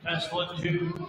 Pass 1-2.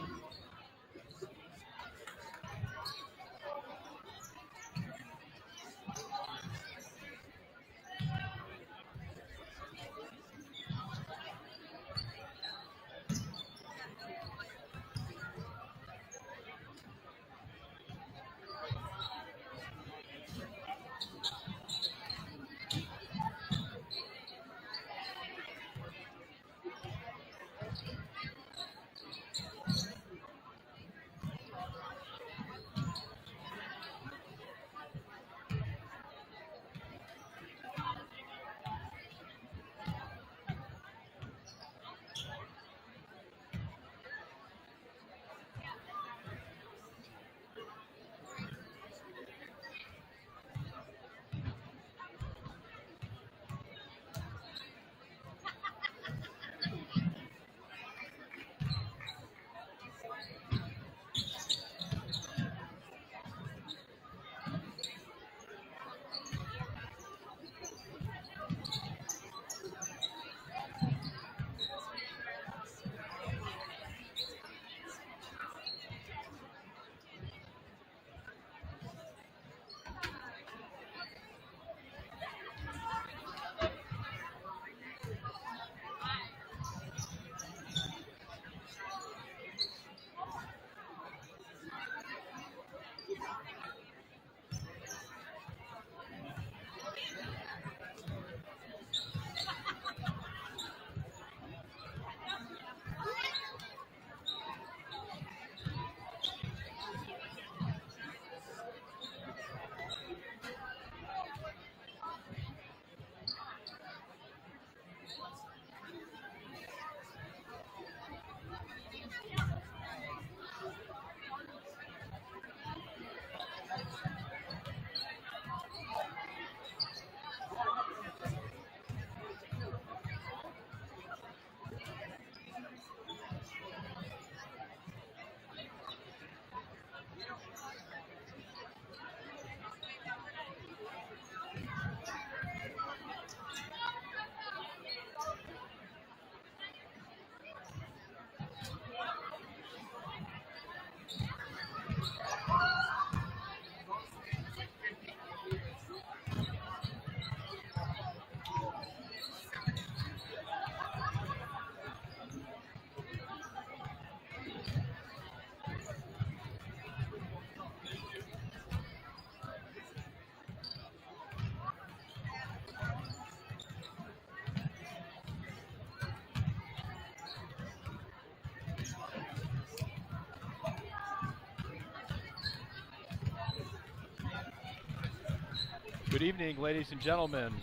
Good evening, ladies and gentlemen.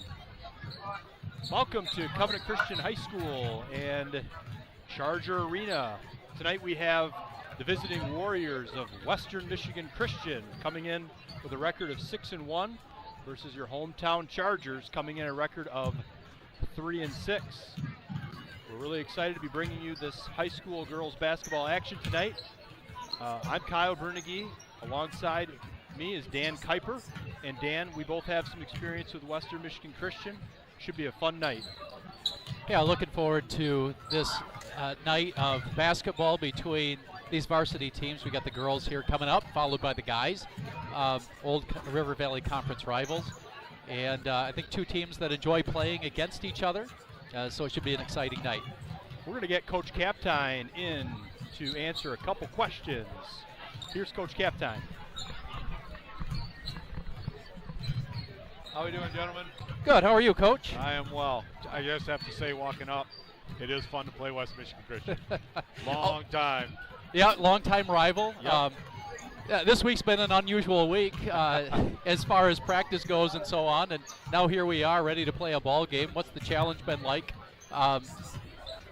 Welcome to Covenant Christian High School and Charger Arena. Tonight we have the visiting Warriors of Western Michigan Christian coming in with a record of 6-1 versus your hometown Chargers coming in a record of 3-6. We're really excited to be bringing you this high school girls basketball action tonight. I'm Kyle Bernaghy. Alongside me is Dan Kuiper. And Dan, we both have some experience with Western Michigan Christian. Should be a fun night. Yeah, looking forward to this night of basketball between these varsity teams. We got the girls here coming up, followed by the guys, old River Valley Conference rivals. And I think two teams that enjoy playing against each other, so it should be an exciting night. We're going to get Coach Kaptein in to answer a couple questions. Here's Coach Kaptein. How are we doing, gentlemen? Good. How are you, Coach? I am well. I just have to say, walking up, it is fun to play West Michigan Christian. Long time. Yeah, long-time rival. Yep. Yeah, this week's been an unusual week as far as practice goes and so on, and now here we are ready to play a ball game. What's the challenge been like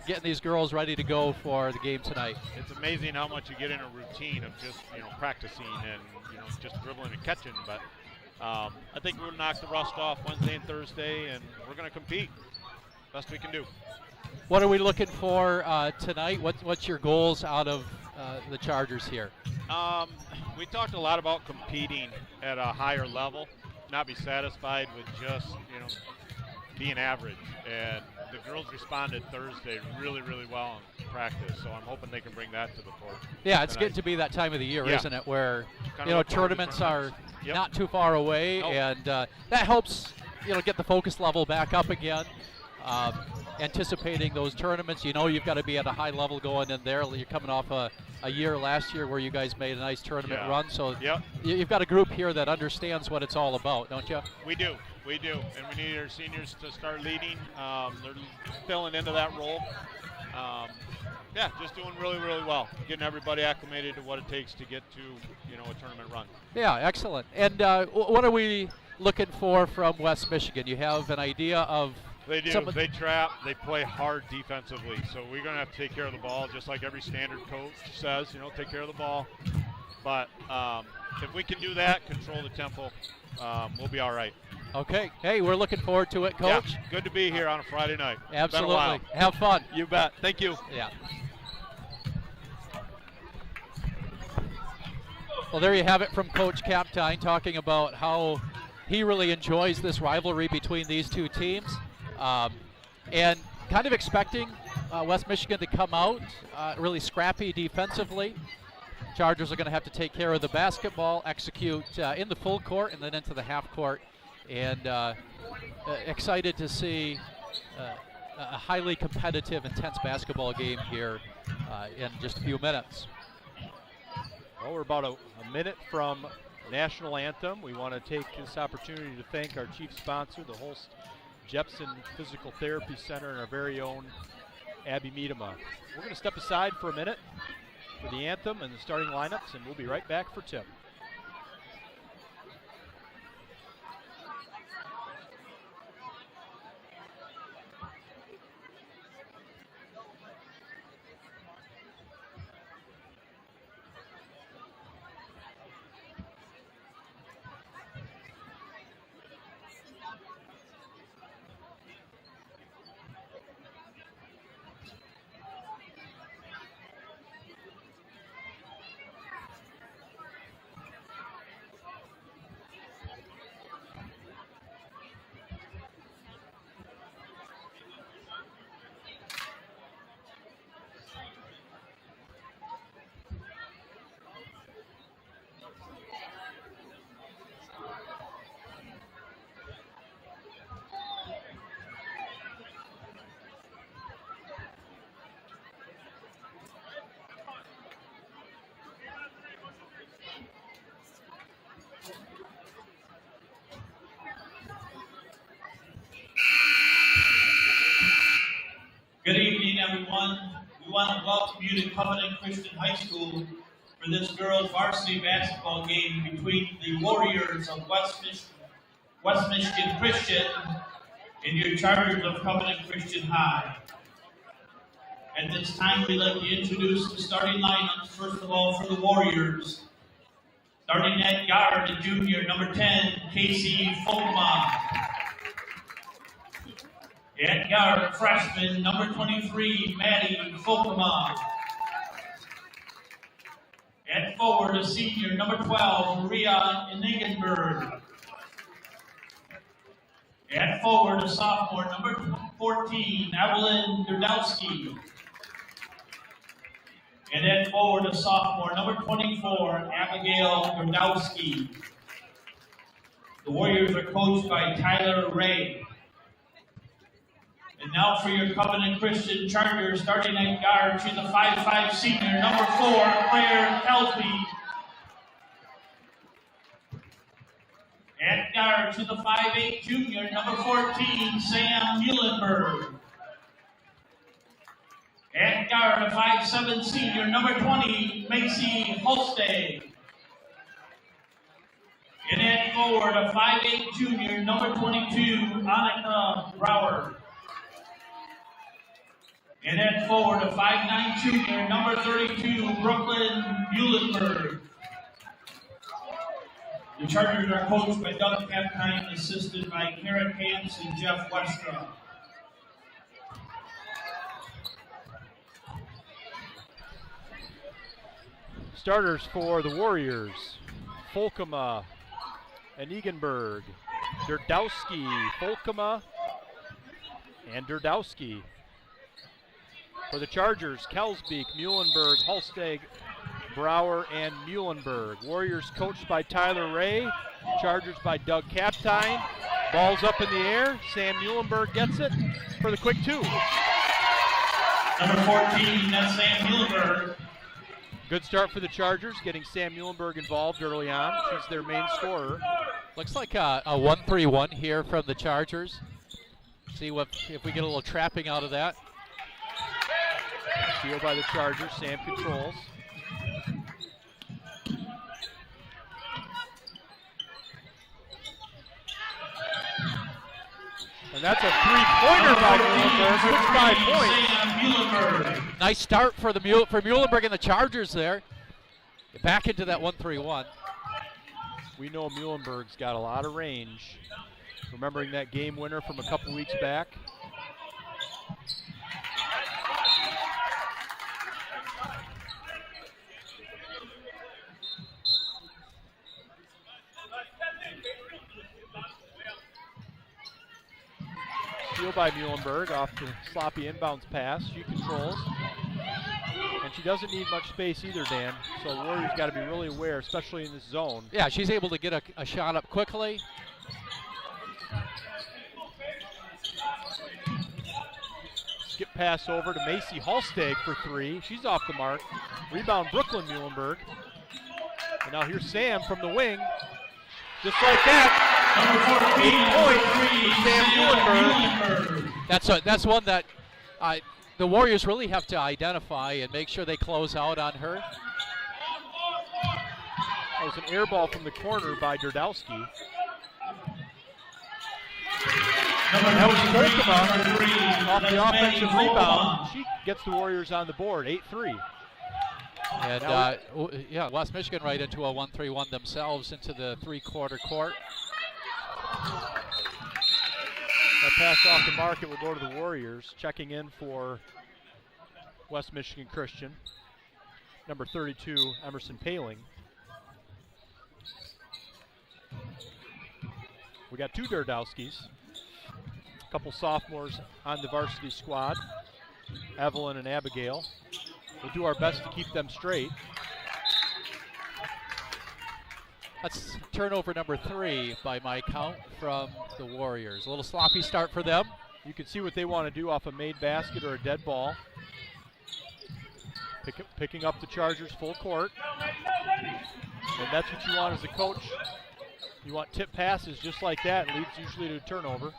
getting these girls ready to go for the game tonight? It's amazing how much you get in a routine of just practicing and just dribbling and catching, but I think we're going to knock the rust off Wednesday and Thursday, and we're going to compete best we can do. What are we looking for tonight? What's your goals out of the Chargers here? We talked a lot about competing at a higher level, not be satisfied with just being average. And the girls responded Thursday really, really well in practice, so I'm hoping they can bring that to the court. Yeah, it's tonight. getting to be that time of the year, Yeah. isn't it, where Kinda you know look forward to tournaments are Yep. not too far away, Nope. and that helps get the focus level back up again. Anticipating those tournaments, you've got to be at a high level going in there. You're coming off a year last year where you guys made a nice tournament Yeah. run, so Yep. you've got a group here that understands what it's all about, don't you? We do, and we need our seniors to start leading. They're filling into that role. Yeah, just doing really, really well, getting everybody acclimated to what it takes to get to a tournament run. Yeah, excellent. And what are we looking for from West Michigan? You have an idea of They do. some of- They trap. They play hard defensively. So we're going to have to take care of the ball, just like every standard coach says. Take care of the ball. But if we can do that, control the tempo, we'll be all right. Okay. Hey, we're looking forward to it, Coach. Yeah, good to be here on a Friday night. Absolutely. Been a while. Have fun. You bet. Thank you. Yeah. Well, there you have it from Coach Kaptein talking about how he really enjoys this rivalry between these two teams, and kind of expecting West Michigan to come out really scrappy defensively. Chargers are going to have to take care of the basketball, execute in the full court and then into the half court, and excited to see a highly competitive, intense basketball game here in just a few minutes. Well, we're about a minute from National Anthem. We want to take this opportunity to thank our chief sponsor, the Holst Jepson Physical Therapy Center, and our very own Abby Miedema. We're going to step aside for a minute for the anthem and the starting lineups, and we'll be right back for tip. Good evening, everyone. We want to welcome you to Covenant Christian High School for this girls' varsity basketball game between the Warriors of West Michigan Christian and your Chargers of Covenant Christian High. At this time, we'd like to introduce the starting lineups, first of all, for the Warriors. Starting at guard, the junior, number 10, Casey Folkma. At guard, freshman, number 23, Maddie Folkma. At forward, a senior, number 12, Maria Inigenberg. At forward, a sophomore, number 14, Evelyn Gerdowski. And at forward, a sophomore, number 24, Abigail Gerdowski. The Warriors are coached by Tyler Ray. And now for your Covenant Christian Chargers, starting at guard, she's a 5'5" senior, number 4, Claire Kelsby. At guard, she's a 5'8" junior, number 14, Sam Muhlenberg. At guard, a 5'7" senior, number 20, Macy Holstay. And at forward, a 5'8" junior, number 22, Annika Brower. And at forward, a 5'9" junior, number 32, Brooklyn Muhlenberg. The Chargers are coached by Doug Kaptein, assisted by Karen Camps and Jeff Westra. Starters for the Warriors: Folkema, Inigenberg, Gerdowski, Folkema, and Derdowski. For the Chargers, Kelsbeek, Muhlenberg, Halsteg, Brower, and Muhlenberg. Warriors coached by Tyler Ray. Chargers by Doug Kaptein. Ball's up in the air. Sam Muhlenberg gets it for the quick 2. Number 14, that's Sam Muhlenberg. Good start for the Chargers, getting Sam Muhlenberg involved early on. She's their main scorer. Looks like a 1-3-1 here from the Chargers. See if we get a little trapping out of that. Steal by the Chargers. Sam controls. And that's a three-pointer by Muhlenberg. 5 points. Nice start for Muhlenberg and the Chargers there. Back into that 1-3-1. We know Muhlenberg's got a lot of range. Remembering that game winner from a couple weeks back. Steal by Muhlenberg off the sloppy inbounds pass. She controls. And she doesn't need much space either, Dan. So Warriors got to be really aware, especially in this zone. Yeah, she's able to get a shot up quickly. Skip pass over to Macy Halsteg for 3. She's off the mark. Rebound Brooklyn Muhlenberg. And now here's Sam from the wing. Just like that. 8 points for Sam Muhlenberg. That's one that the Warriors really have to identify and make sure they close out on her. That was an air ball from the corner by Derdowski. That was Volkema off the offensive rebound. She gets the Warriors on the board, 8-3. And yeah, West Michigan right into a 1-3-1 themselves into the three-quarter court. That pass off the mark, it will go to the Warriors. Checking in for West Michigan Christian, number 32, Emerson Paling. We got 2 Derdowskis. A couple sophomores on the varsity squad, Evelyn and Abigail. We'll do our best to keep them straight. That's turnover number 3 by my count from the Warriors. A little sloppy start for them. You can see what they want to do off a made basket or a dead ball. Picking up the Chargers full court. And that's what you want as a coach. You want tip passes just like that. It leads usually to a turnover.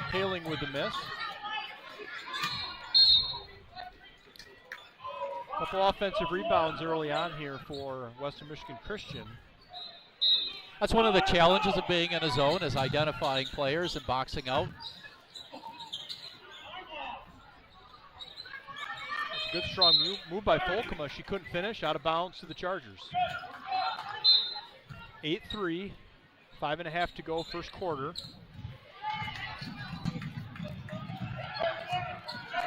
Paling with the miss. Couple offensive rebounds early on here for Western Michigan Christian. That's one of the challenges of being in a zone, is identifying players and boxing out. That's a good strong move by Volkema. She couldn't finish, out of bounds to the Chargers. 8-3, 5.5 to go first quarter.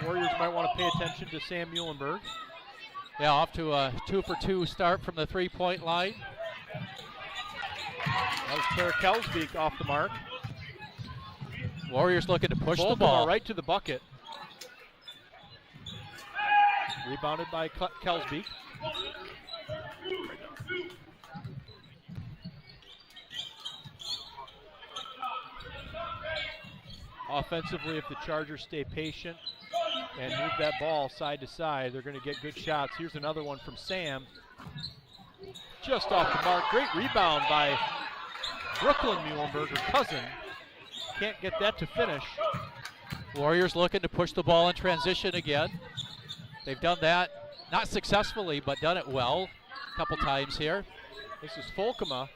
Warriors might want to pay attention to Sam Muhlenberg. Yeah, off to a 2-for-2 start from the three-point line. That was Claire Kelsbeek off the mark. Warriors looking to push Volkema the ball. right to the bucket. Rebounded by Kelsbeek. Offensively, if the Chargers stay patient and move that ball side to side, they're going to get good shots. Here's another one from Sam. Just off the mark. Great rebound by Brooklyn Muhlenberg, her cousin. Can't get that to finish. Warriors looking to push the ball in transition again. They've done that, not successfully, but done it well a couple times here. This is Volkema.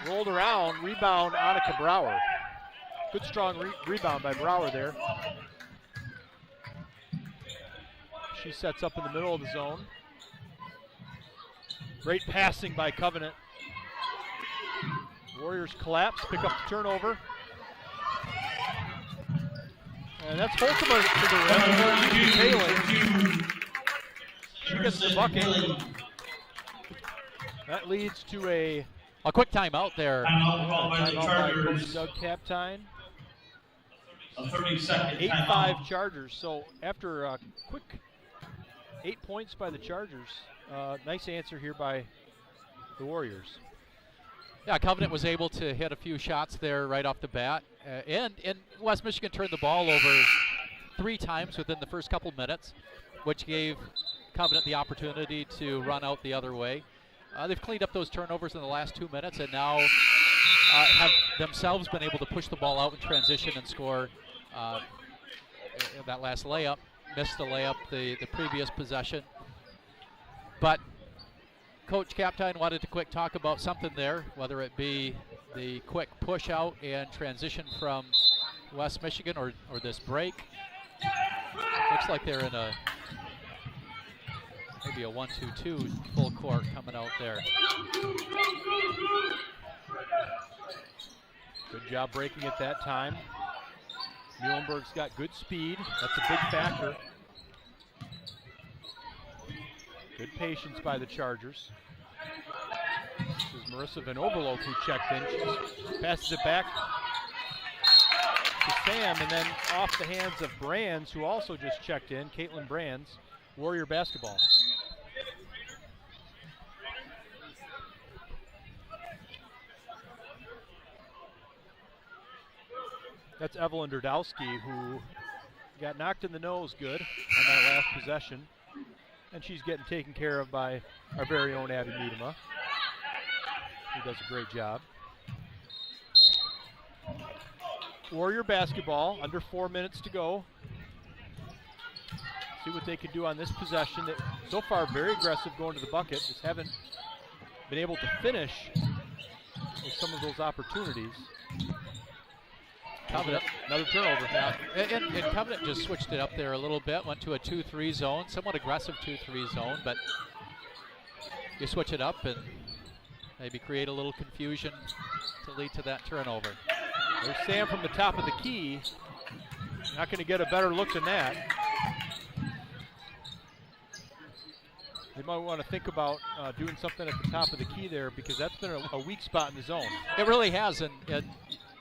Rolled around, rebound, Annika Brower. Good strong rebound by Brower there. She sets up in the middle of the zone. Great passing by Covenant. Warriors collapse, pick up the turnover. And that's Volkema to the rim. She gets the bucket. That leads to a quick timeout there. Timeout called by the timeout by Coach Chargers. Doug Kaptein. A 30-second 8-5 timeout. Chargers. So after a quick 8 points by the Chargers, nice answer here by the Warriors. Yeah, Covenant was able to hit a few shots there right off the bat. And West Michigan turned the ball over 3 times within the first couple minutes, which gave Covenant the opportunity to run out the other way. They've cleaned up those turnovers in the last 2 minutes and now have themselves been able to push the ball out in transition and score that last layup. Missed the layup the previous possession. But Coach Kaptein wanted to quick talk about something there, whether it be the quick push out and transition from West Michigan or this break. Looks like they're in maybe a 1-2-2 full court coming out there. Good job breaking at that time. Muhlenberg's got good speed. That's a big factor. Good patience by the Chargers. This is Marissa Van Overloop who checked in. She passes it back to Sam, and then off the hands of Brands, who also just checked in, Caitlin Brands, Warrior basketball. That's Evelyn Derdowski, who got knocked in the nose good on that last possession. And she's getting taken care of by our very own Abby Miedema, who does a great job. Warrior basketball, under 4 minutes to go. See what they can do on this possession. That so far very aggressive going to the bucket, just haven't been able to finish with some of those opportunities. Covenant. Another turnover now. And Covenant just switched it up there a little bit, went to a 2-3 zone, somewhat aggressive 2-3 zone, but you switch it up and maybe create a little confusion to lead to that turnover. There's Sam from the top of the key. Not going to get a better look than that. They might want to think about doing something at the top of the key there, because that's been a weak spot in the zone. It really has, and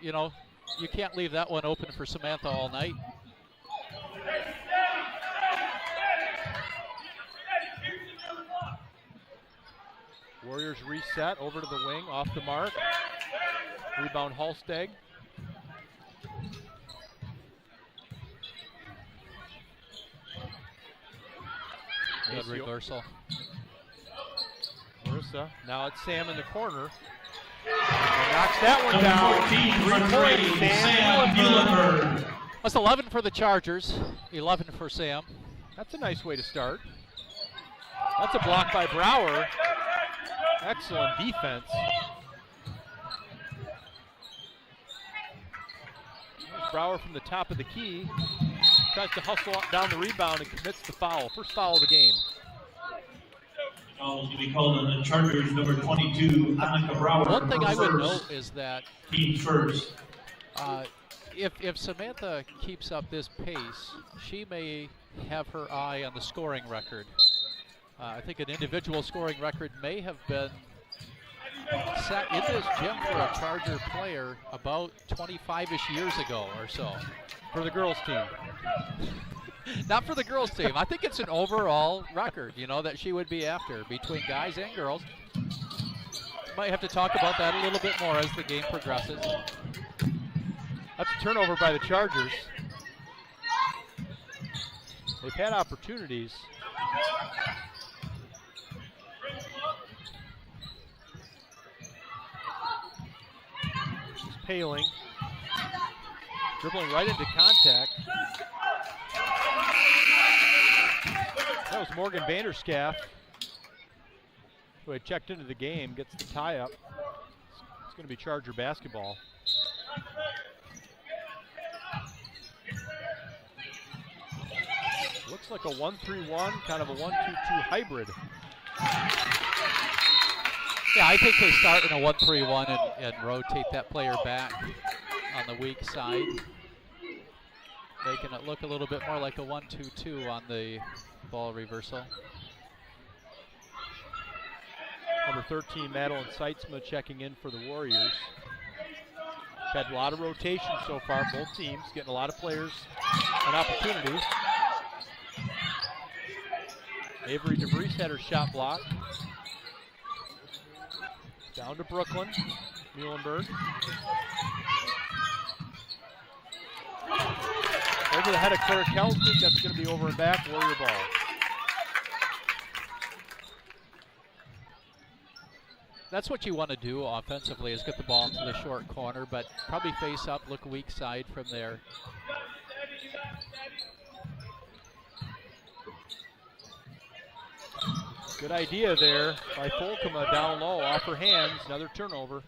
you know, you can't leave that one open for Samantha all night. Warriors reset over to the wing, off the mark. Rebound Halsteg. Good reversal. Marissa, now it's Sam in the corner. And knocks that one down. 14 for 3, Sam Muhlenberg. That's 11 for the Chargers, 11 for Sam. That's a nice way to start. That's a block by Brower. Excellent defense. There's Brower from the top of the key. Tries to hustle down the rebound and commits the foul. First foul of the game. Foul is going to be called on the Chargers, number 22, Annika Brower. One thing I would First. note is that Team first. if Samantha keeps up this pace, she may have her eye on the scoring record. I think an individual scoring record may have been set in this gym for a Charger player about 25-ish years ago or so. For the girls team. Not for the girls team. I think it's an overall record, you know, that she would be after between guys and girls. Might have to talk about that a little bit more as the game progresses. That's a turnover by the Chargers. They've had opportunities. This is Paling. Dribbling right into contact. That was Morgan Vanderschaff, who had checked into the game, gets the tie up. It's going to be Charger basketball. Looks like a 1-3-1, kind of a 1-2-2 hybrid. Yeah, I think they start in a 1-3-1 and rotate that player back on the weak side, making it look a little bit more like a 1-2-2 on the ball reversal. Number 13, Madeline Seitzma, checking in for the Warriors. Had a lot of rotation so far, both teams getting a lot of players an opportunity. Avery DeVries had her shot blocked. Down to Brooklyn, Muhlenberg. Over the head of Claire Kelsby, that's going to be over and back, Warrior ball. That's what you want to do offensively, is get the ball into the short corner, but probably face up, look weak side from there. Good idea there by Folkema down low, off her hands, another turnover.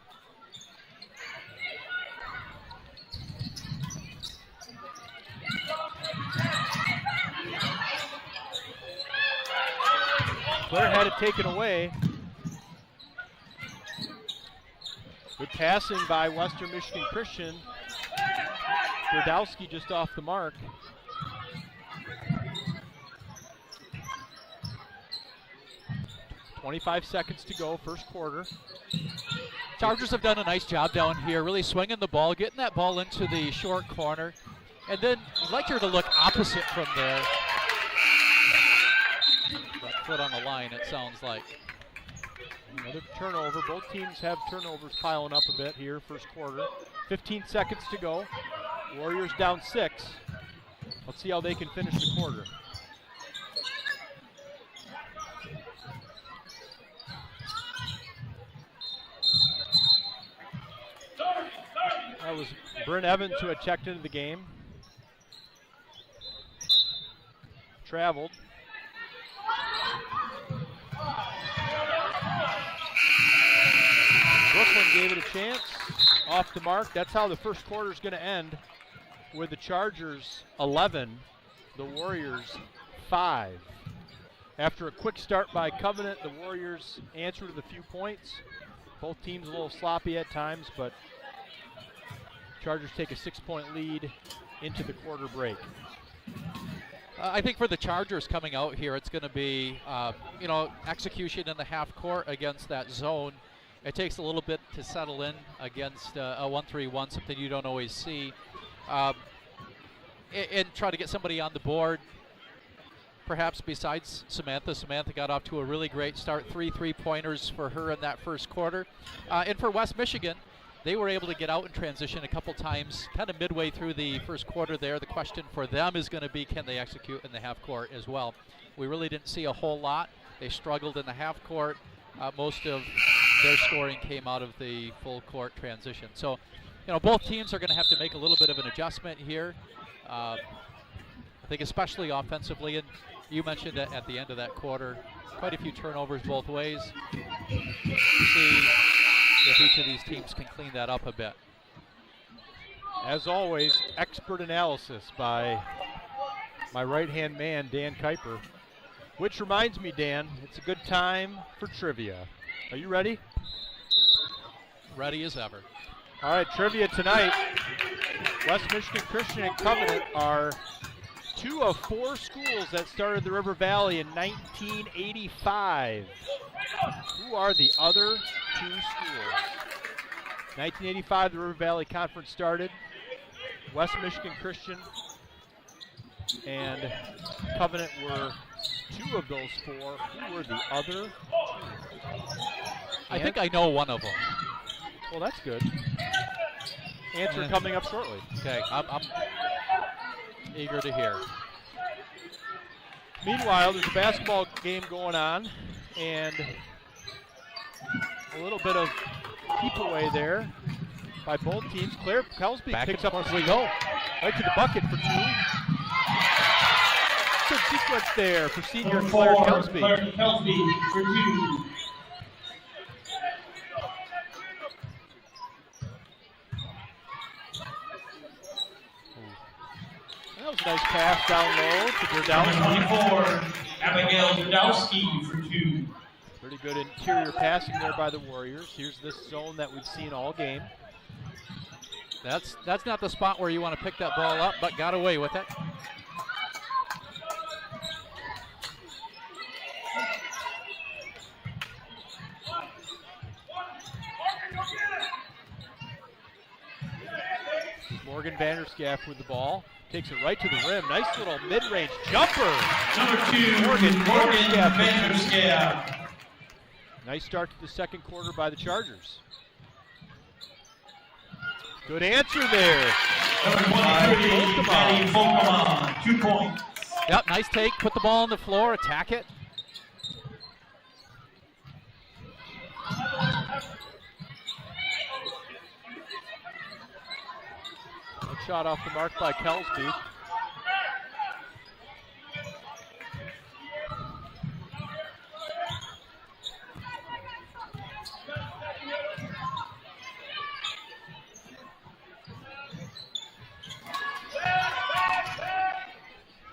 Claire had it taken away. Good passing by Western Michigan Christian. Brodowski just off the mark. .25 seconds to go, first quarter. Chargers have done a nice job down here, really swinging the ball, getting that ball into the short corner. And then you'd like her to look opposite from there. That foot on the line, it sounds like. Another turnover. Both teams have turnovers piling up a bit here, first quarter. 15 seconds to go. Warriors down 6. Let's see how they can finish the quarter. That was Bryn Evans who had checked into the game. Traveled. Brooklyn gave it a chance. Off the mark. That's how the first quarter is going to end, with the Chargers 11, the Warriors 5. After a quick start by Covenant, the Warriors answered with a few points. Both teams a little sloppy at times, but Chargers take a 6-point lead into the quarter break. I think for the Chargers coming out here, it's going to be, execution in the half court against that zone. It takes a little bit to settle in against a 1-3-1, something you don't always see. And try to get somebody on the board, perhaps besides Samantha. Samantha got off to a really great start, 3 3-pointers for her in that first quarter. And for West Michigan, they were able to get out in transition a couple times, kind of midway through the first quarter there. The question for them is going to be, can they execute in the half court as well? We really didn't see a whole lot. They struggled in the half court. Most of their scoring came out of the full court transition. So, both teams are going to have to make a little bit of an adjustment here. I think especially offensively, and you mentioned that at the end of that quarter, quite a few turnovers both ways. See if each of these teams can clean that up a bit. As always, expert analysis by my right-hand man, Dan Kuiper. Which reminds me, Dan, it's a good time for trivia. Are you ready? Ready as ever. All right, trivia tonight. West Michigan Christian and Covenant are 2 of 4 schools that started the River Valley in 1985. Who are the other 2 schools? 1985, the River Valley Conference started. West Michigan Christian and Covenant were 2 of those 4. Who were the other 2? I think I know one of them. Well, that's good. Answer coming up shortly. Okay, I'm eager to hear. Meanwhile, there's a basketball game going on, and a little bit of keep away there by both teams. Claire Kelsby picks up as we go. Right to the bucket for 2. Good sequence there for senior Claire Kelsby. Claire Kelsby for 2. That was a nice pass down low to Brodowski. 24, Abigail Brodowski for 2. Pretty good interior passing there by the Warriors. Here's this zone that we've seen all game. That's not the spot where you want to pick that ball up, but got away with it. Morgan Vanderschaft with the ball. Takes it right to the rim. Nice little mid-range jumper. Number 2, Morgan Vanderschaft. Nice start to the second quarter by the Chargers. Good answer there. Number 23, Maddie Volkema, 2 points. Yep, nice take. Put the ball on the floor, attack it. A shot off the mark by Kelsby.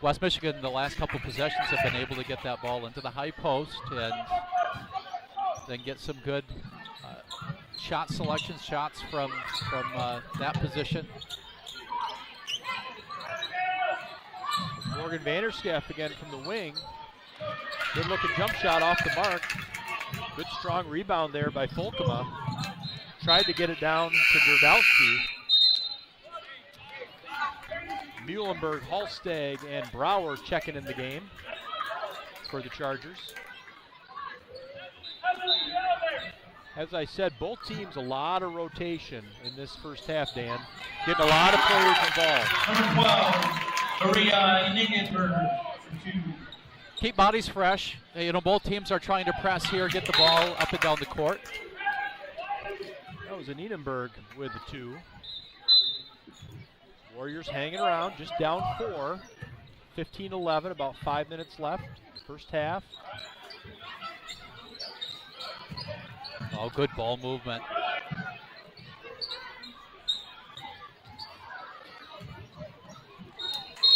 West Michigan, the last couple possessions, have been able to get that ball into the high post and then get some good shot selections, shots from that position. Morgan Vanderschaft again from the wing. Good looking jump shot off the mark. Good strong rebound there by Volkema. Tried to get it down to Derdowski. Muhlenberg, Halstag, and Brower checking in the game for the Chargers. As I said, both teams a lot of rotation in this first half, Dan. Getting a lot of players involved. Number 12, Maria Inigenberg for 2. Keep bodies fresh. You know, both teams are trying to press here, get the ball up and down the court. That was an Edenberg with the 2. Warriors hanging around, just down 4. 15-11, about 5 minutes left, first half. Oh, good ball movement.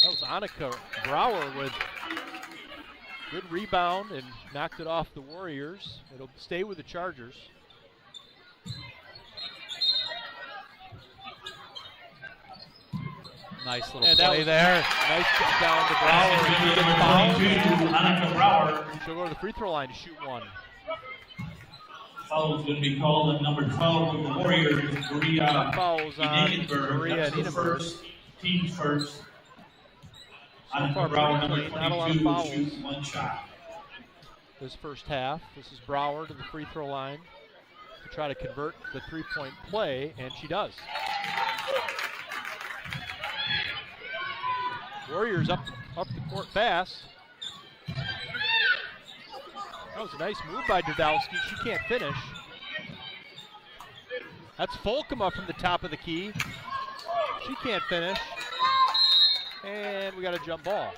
That was Annika Brower with good rebound and knocked it off the Warriors. It'll stay with the Chargers. Nice little play there. Nice get down to Brower. Annika Brower. She'll go to the free throw line to shoot 1. Foul's going to be called on number 12 of the Warriors, Maria Fouls on Maria Inigenberg. First, team's first. So far, Brower, pretty number clean. Not a lot of 22, will fouls shoot 1 shot. this first half. This is Brower to the free throw line to try to convert the three-point play, and she does. Warriors up the court fast. That was a nice move by Derdowski. She can't finish. That's Volkema from the top of the key. She can't finish. And we got a jump ball.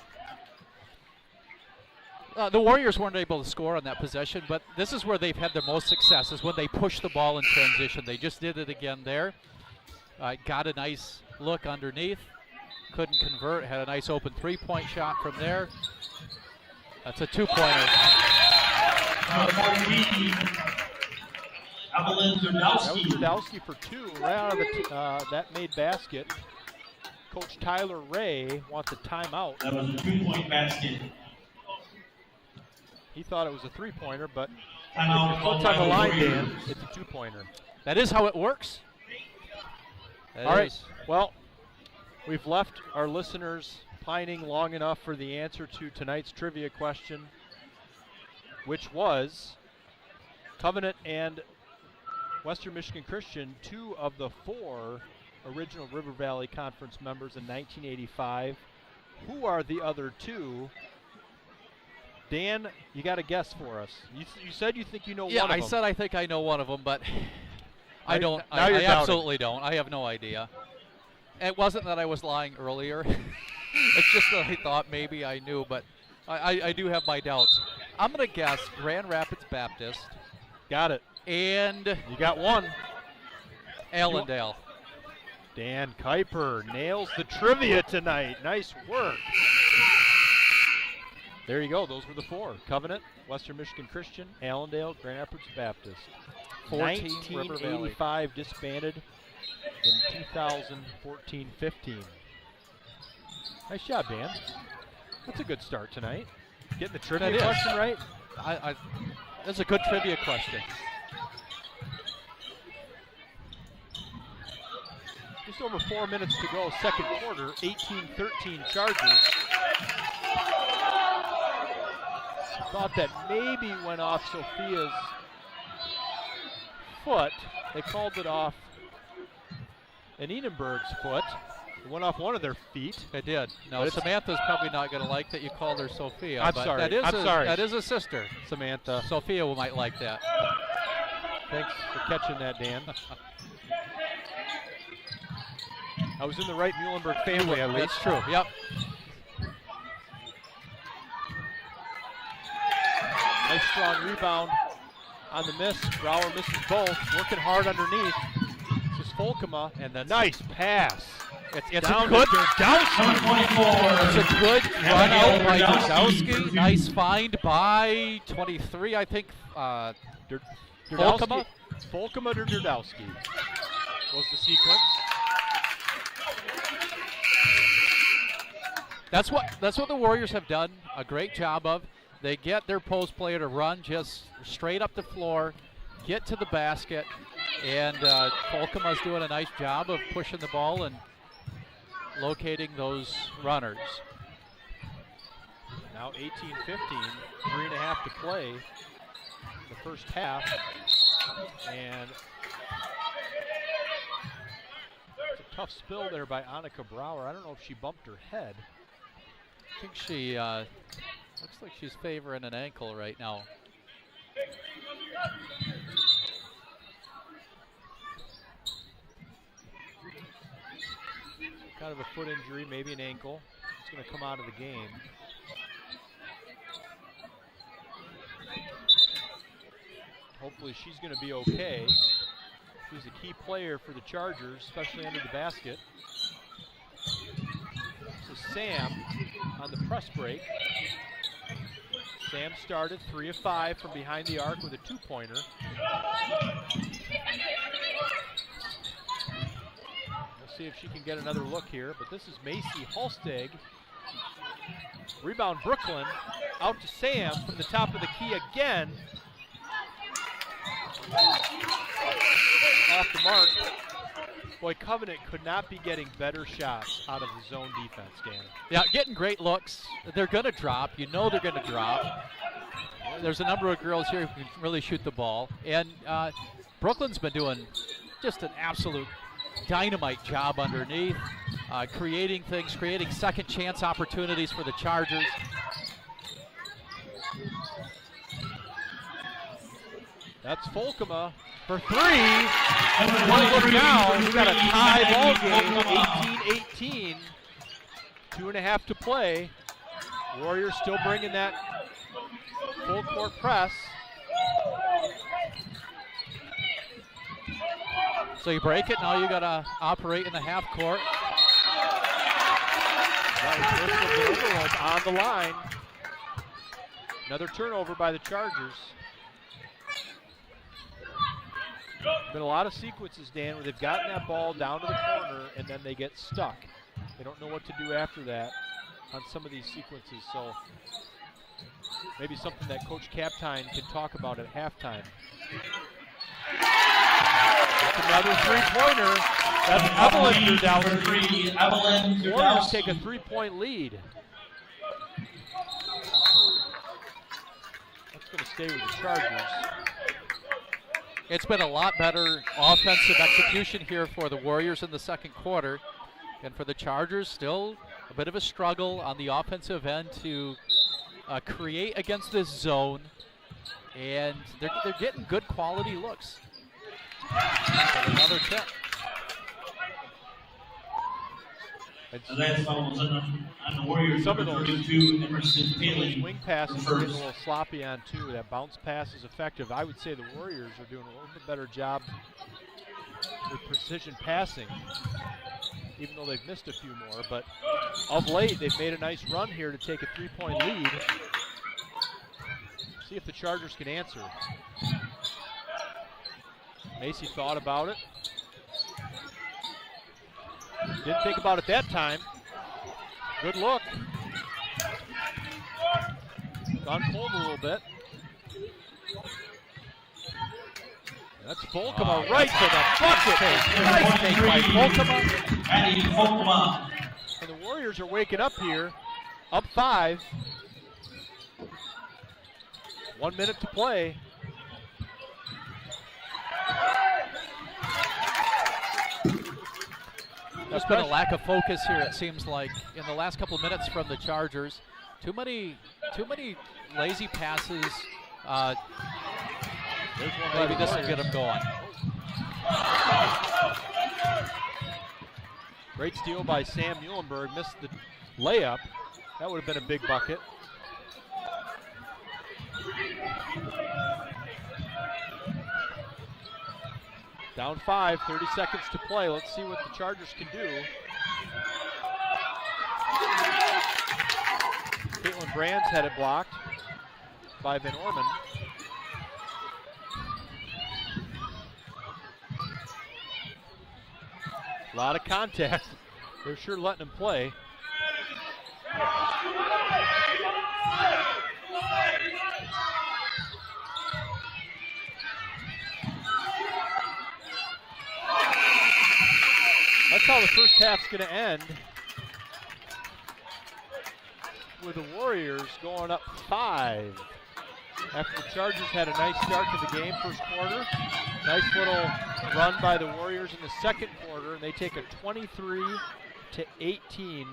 The Warriors weren't able to score on that possession, but this is where they've had their most success, is when they push the ball in transition. They just did it again there. Got a nice look underneath. Couldn't convert. Had a nice open three-point shot from there. That's a two-pointer. 14, Evelyn Derdowski. That was Derdowski for 2. Right out of the that made basket. Coach Tyler Ray wants a timeout. That was a 2-point basket. He thought it was a three-pointer, but Timeout foot's on the line, Dan. It's a two-pointer. That is how it works. All right. Well, we've left our listeners pining long enough for the answer to tonight's trivia question, which was Covenant and Western Michigan Christian, 2 of the 4 original River Valley Conference members in 1985. Who are the other 2? Dan, you got a guess for us. You said you think you know one of them. Yeah, I said I think I know one of them, but I don't. Now I you're absolutely don't. I have no idea. It wasn't that I was lying earlier. It's just that I thought maybe I knew, but I do have my doubts. I'm going to guess Grand Rapids Baptist. Got it. And you got one. Allendale. Dan Kuiper nails the trivia tonight. Nice work. There you go. Those were the 4. Covenant, Western Michigan Christian, Allendale, Grand Rapids Baptist. 1985 disbanded in 2014-15. Nice job, Dan. That's a good start tonight. Getting the trivia question right. That's a good trivia question. Just over 4 minutes to go, second quarter, 18-13 Chargers. Thought that maybe went off Sophia's foot. They called it off Enenberg's foot. It went off one of their feet. It did. No, Samantha's probably not going to like that you called her Sophia. I'm but sorry. That is a sister. Samantha. Sophia might like that. Thanks for catching that, Dan. I was in the right Muhlenberg family, at least. That's true. Yep. Nice strong rebound on the miss. Brower misses both. Working hard underneath. This is Volkema, and the nice pass. It's a good. It's a good run out by Derdowski. Nice find by 23, I think. Volkema. Volkema to Derdowski was the sequence. That's what the Warriors have done a great job of. They get their post player to run just straight up the floor, get to the basket, and Volkema's doing a nice job of pushing the ball and locating those runners. Now 18-15, 3.5 to play the first half. And it's a tough spill there by Annika Brower. I don't know if she bumped her head. I think she looks like she's favoring an ankle right now. Kind of a foot injury, maybe an ankle. It's going to come out of the game. Hopefully she's going to be okay. She's a key player for the Chargers, especially under the basket. So Sam on the press break. Sam started 3 of 5 from behind the arc with a 2-pointer. We'll see if she can get another look here, but this is Macy Halstig. Rebound Brooklyn, out to Sam from the top of the key again. Off the mark. Boy, Covenant could not be getting better shots out of the zone defense, Dan. Yeah, getting great looks. They're going to drop. You know they're going to drop. There's a number of girls here who can really shoot the ball. And Brooklyn's been doing just an absolute dynamite job underneath, creating things, creating second chance opportunities for the Chargers. That's Volkema for 3. One look now. We got a tie ball game, 18-18. 2.5 to play. Warriors still bringing that full court press. So you break it, now you got to operate in the half court. On the line. Another turnover by the Chargers. Been a lot of sequences, Dan, where they've gotten that ball down to the corner and then they get stuck. They don't know what to do after that on some of these sequences, so maybe something that Coach Kaptein can talk about at halftime. Another three-pointer. That's Evelyn Derdowski. Evelyn Derdowski. Warriors take a 3-point lead. That's going to stay with the Chargers. It's been a lot better offensive execution here for the Warriors in the second quarter. And for the Chargers, still a bit of a struggle on the offensive end to create against this zone. And they're getting good quality looks. And another tip. And that foul was on the Warriors. Some of those Emerson wing passes are getting a little sloppy on too. That bounce pass is effective. I would say the Warriors are doing a little bit better job with precision passing, even though they've missed a few more. But of late, they've made a nice run here to take a 3-point lead. See if the Chargers can answer. Macy thought about it. Didn't think about it that time. Good look. Gone cold a little bit. That's Volkema right to the bucket. Nice take by Volkema. Maddie Volkema. And the Warriors are waking up here, up 5. 1 minute to play. There's been a lack of focus here, it seems like, in the last couple of minutes from the Chargers. Too many lazy passes. Maybe this will get them going. Great steal by Sam Muhlenberg. Missed the layup. That would have been a big bucket. Down 5, 30 seconds to play. Let's see what the Chargers can do. Caitlin Brands had it blocked by Van Orman. A lot of contact. They're sure letting him play. That's how the first half's going to end, with the Warriors going up 5. After the Chargers had a nice start to the game, first quarter. Nice little run by the Warriors in the second quarter, and they take a 23-18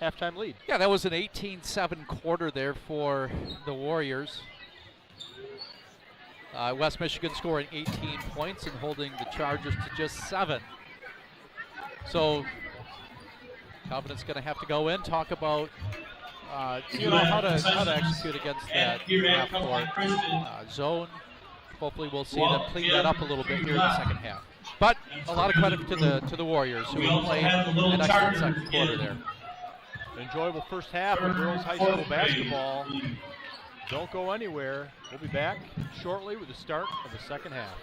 halftime lead. Yeah, that was an 18-7 quarter there for the Warriors. West Michigan scoring 18 points and holding the Chargers to just 7. So, Covenant's going to have to go in, talk about how to execute against that half court zone. Hopefully, we'll see them clean that up a little bit here in the second half. But a lot of credit to the Warriors, who played an excellent second quarter there. Enjoyable first half of girls high school basketball. Don't go anywhere. We'll be back shortly with the start of the second half.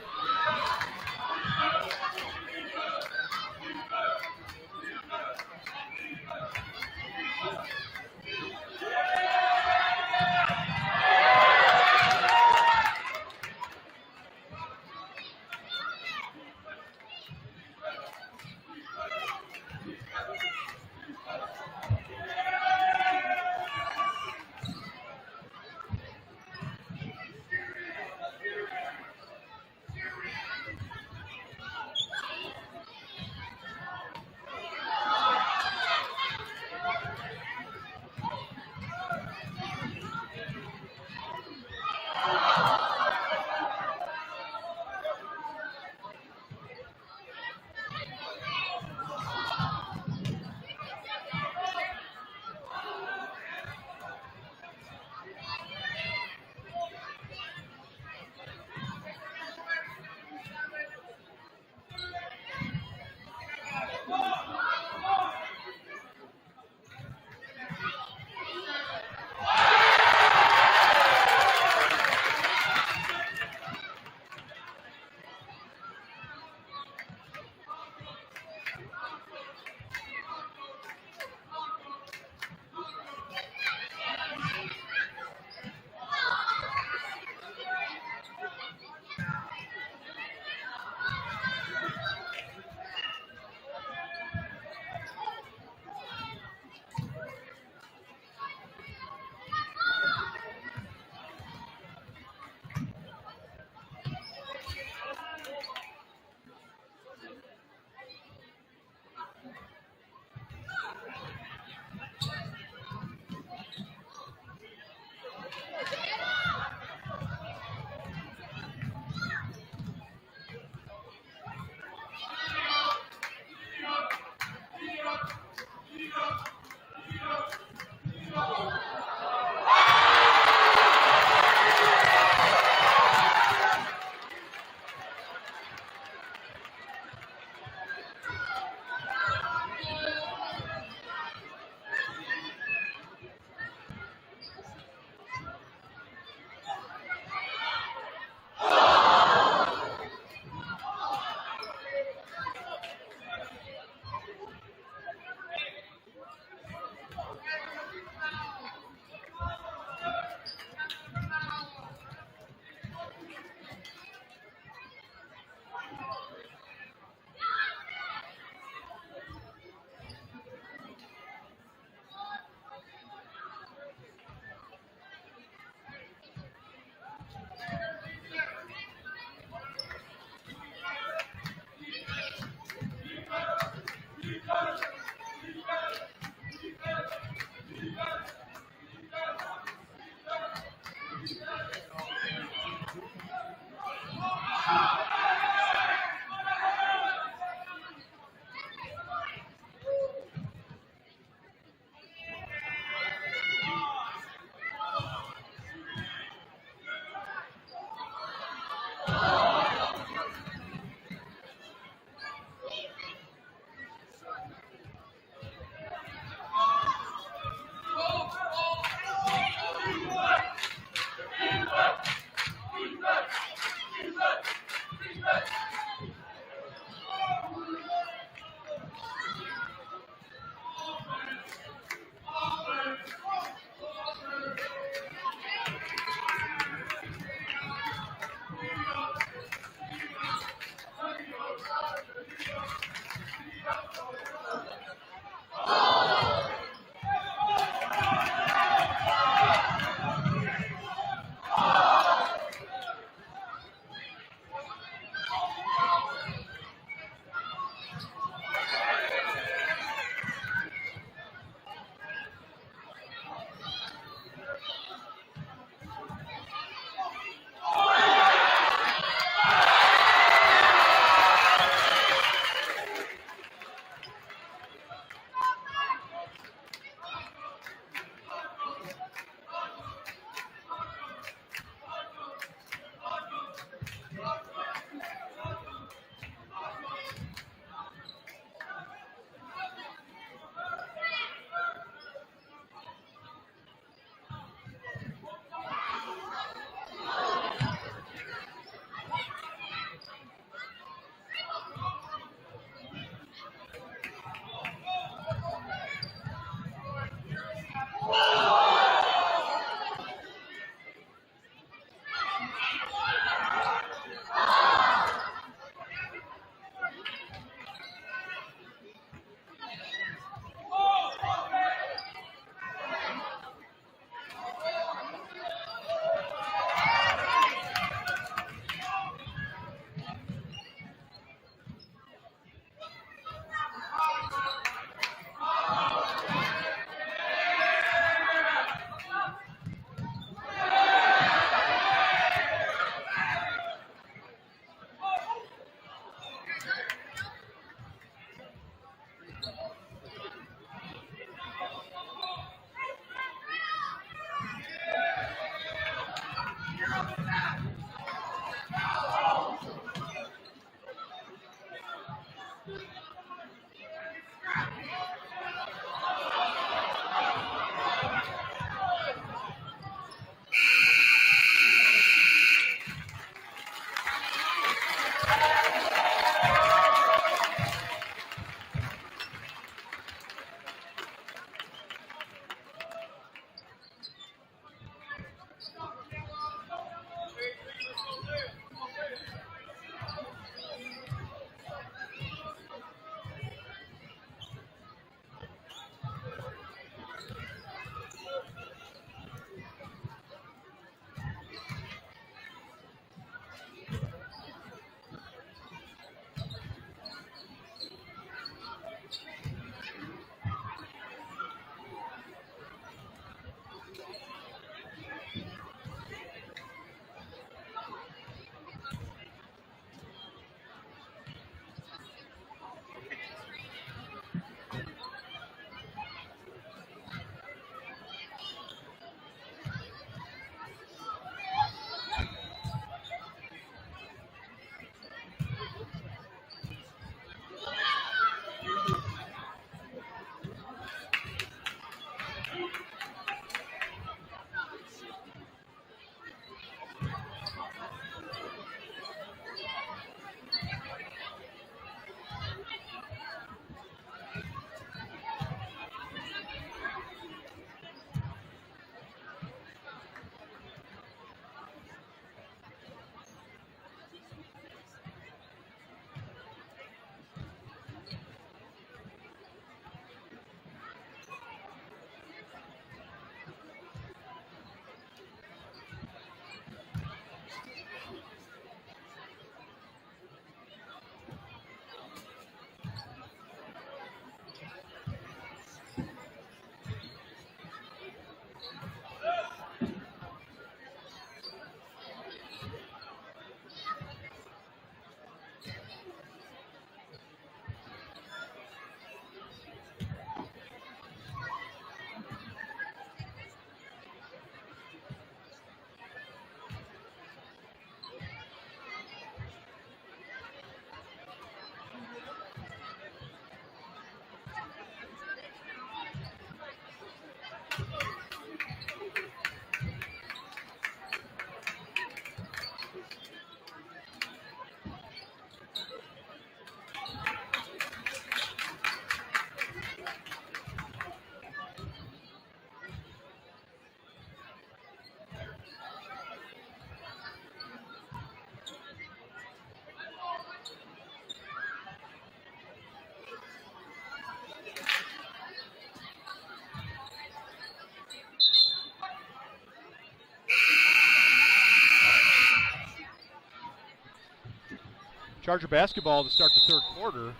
Charger basketball to start the third quarter.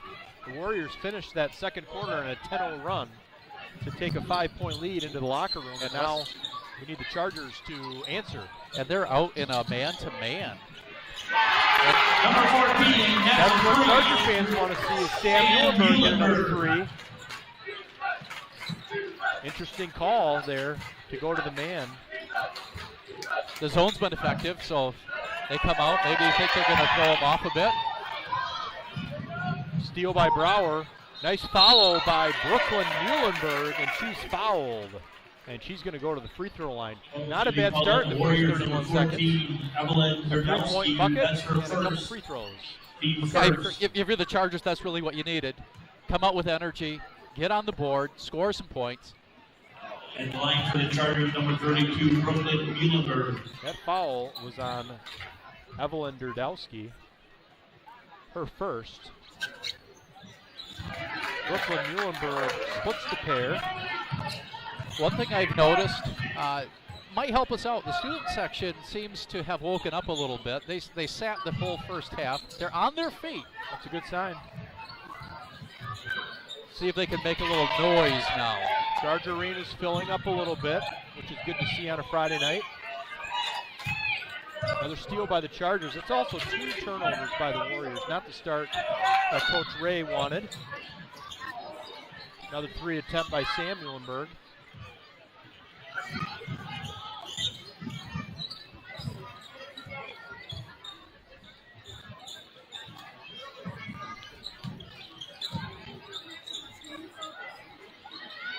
The Warriors finished that second quarter in a 10-0 run to take a 5-point lead into the locker room, and now we need the Chargers to answer. And they're out in a man-to-man. Number 14, That's what Charger fans want to see is Sam Muhlenberg get another three. Interesting call there to go to the man. The zone's been effective, so they come out. Maybe you think they're going to throw him off a bit. Steal by Brower. Nice follow by Brooklyn Muhlenberg, and she's fouled. And she's going to go to the free throw line. Not a bad start in the first 31 seconds. Evelyn 3-point bucket that's her and a couple first. free throws. If you're the Chargers, that's really what you needed. Come out with energy, get on the board, score some points. And line for the Chargers, number 32, Brooklyn Muhlenberg. That foul was on Evelyn Durdowski. Her first. Brooklyn Muhlenberg splits the pair. One thing I've noticed might help us out. The student section seems to have woken up a little bit. They sat the full first half. They're on their feet. That's a good sign. See if they can make a little noise now. Charger Arena's filling up a little bit, which is good to see on a Friday night. Another steal by the Chargers. It's also 2 turnovers by the Warriors, not the start that Coach Ray wanted. Another 3 attempt by Sam Muhlenberg.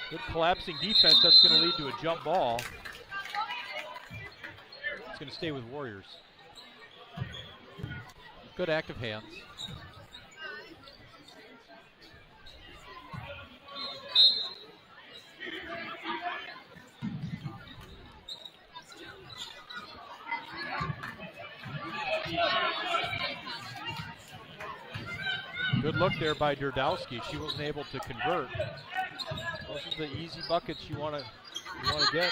Good collapsing defense. That's going to lead to a jump ball. It's going to stay with Warriors. Good active hands. Good look there by Durdowski. She wasn't able to convert. Those are the easy buckets you want to get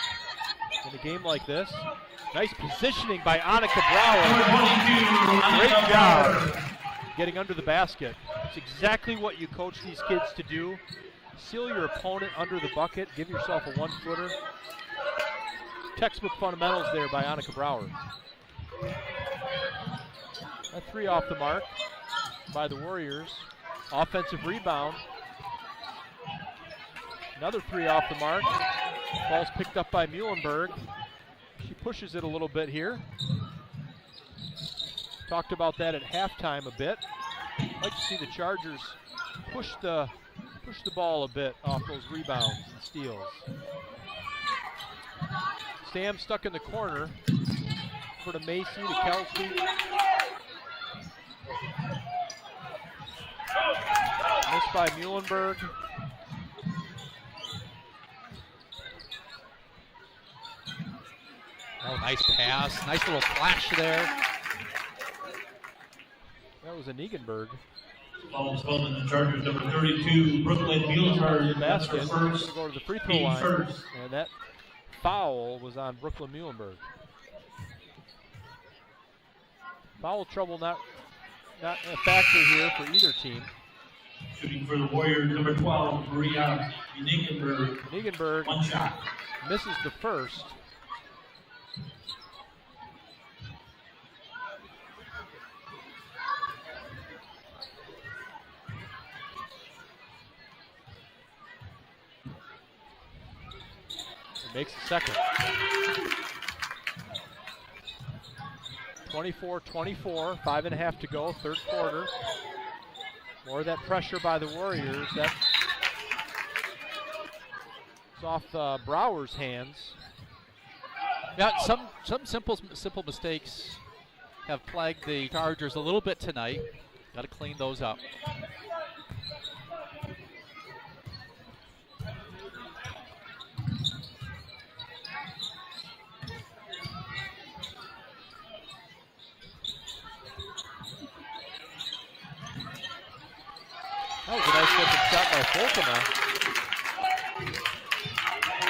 in a game like this. Nice positioning by Annika Brower. Great job getting under the basket. It's exactly what you coach these kids to do. Seal your opponent under the bucket. Give yourself a 1-footer. Textbook fundamentals there by Annika Brower. A 3 off the mark by the Warriors. Offensive rebound. Another 3 off the mark. Ball's picked up by Muhlenberg. She pushes it a little bit here. Talked about that at halftime a bit. I'd like to see the Chargers push the ball a bit off those rebounds and steals. Sam stuck in the corner. Over to Macy, to Kelsey. Missed by Muhlenberg. Oh, nice pass. Nice little flash there. That was a Niegenberg. Ball's held in the Chargers, number 32, Brooklyn Muhlenberg. That's her Basket. first. Go to the free throw line. And that foul was on Brooklyn Muhlenberg. Foul trouble not a factor here for either team. Shooting for the Warriors, number 12, Maria Niegenberg. Niegenberg 1 shot. misses the first. Makes the second. 24-24, 5.5 to go, third quarter. More of that pressure by the Warriors. That's off Brower's hands. Yeah, some simple mistakes have plagued the Chargers a little bit tonight. Got to clean those up. That was a nice looking shot by Folkema.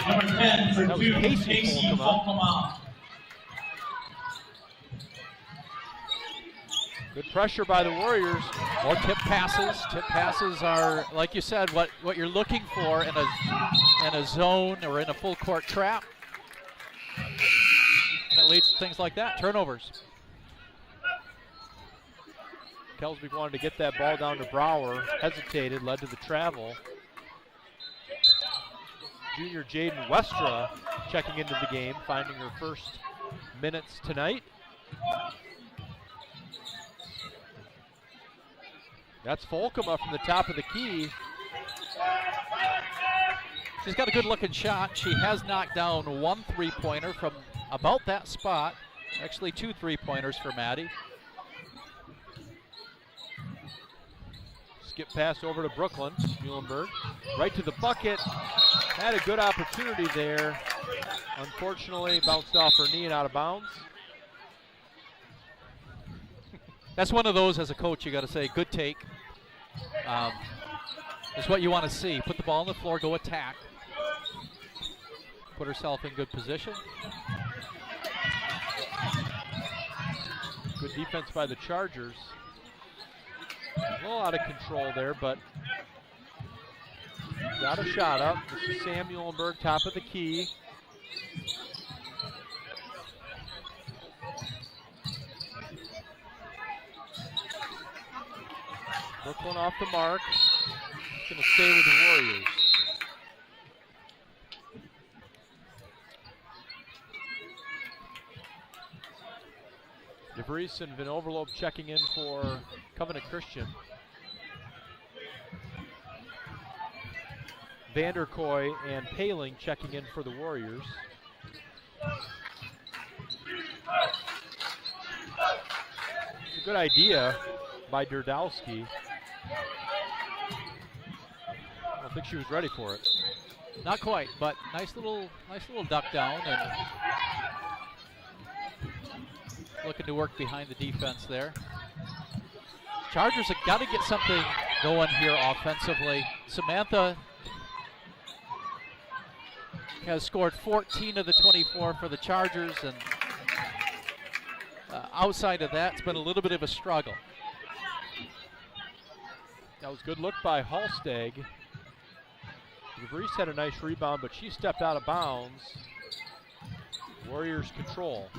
Number 10 for That was 2, Casey Casey Folkema. Folkema. Good pressure by the Warriors. More tip passes. Tip passes are, like you said, what you're looking for in a zone or in a full court trap. And it leads to things like that, turnovers. Kelsby wanted to get that ball down to Brower, hesitated, led to the travel. Junior Jaden Westra checking into the game, finding her first minutes tonight. That's Folkema from the top of the key. She's got a good looking shot. She has knocked down 1 3-pointer from about that spot. Actually 2 3-pointers for Maddie. Skip pass over to Brooklyn, Muhlenberg. Right to the bucket. Had a good opportunity there. Unfortunately, bounced off her knee and out of bounds. That's one of those, as a coach, you got to say, good take. It's what you want to see. Put the ball on the floor, go attack. Put herself in good position. Good defense by the Chargers. A little out of control there, but got a shot up. This is Sam Muhlenberg, top of the key. Brooklyn off the mark. It's going to stay with the Warriors. DeVries and Van Overloop checking in for Covenant Christian. Vanderkoy and Paling checking in for the Warriors. It's a good idea by Derdowski. I don't think she was ready for it. Not quite, but nice little duck down and looking to work behind the defense there. Chargers have got to get something going here offensively. Samantha has scored 14 of the 24 for the Chargers, and outside of that, it's been a little bit of a struggle. That was a good look by Hallsteg. DeVries had a nice rebound, but she stepped out of bounds. Warriors control.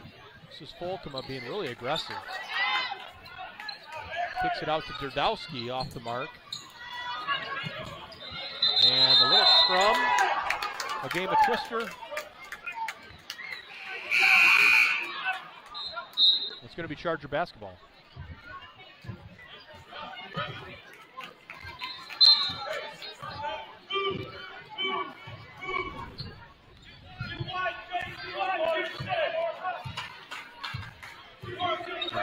This is Folkema being really aggressive. Kicks it out to Derdowski off the mark. And a little scrum. A game of twister. It's going to be Charger basketball.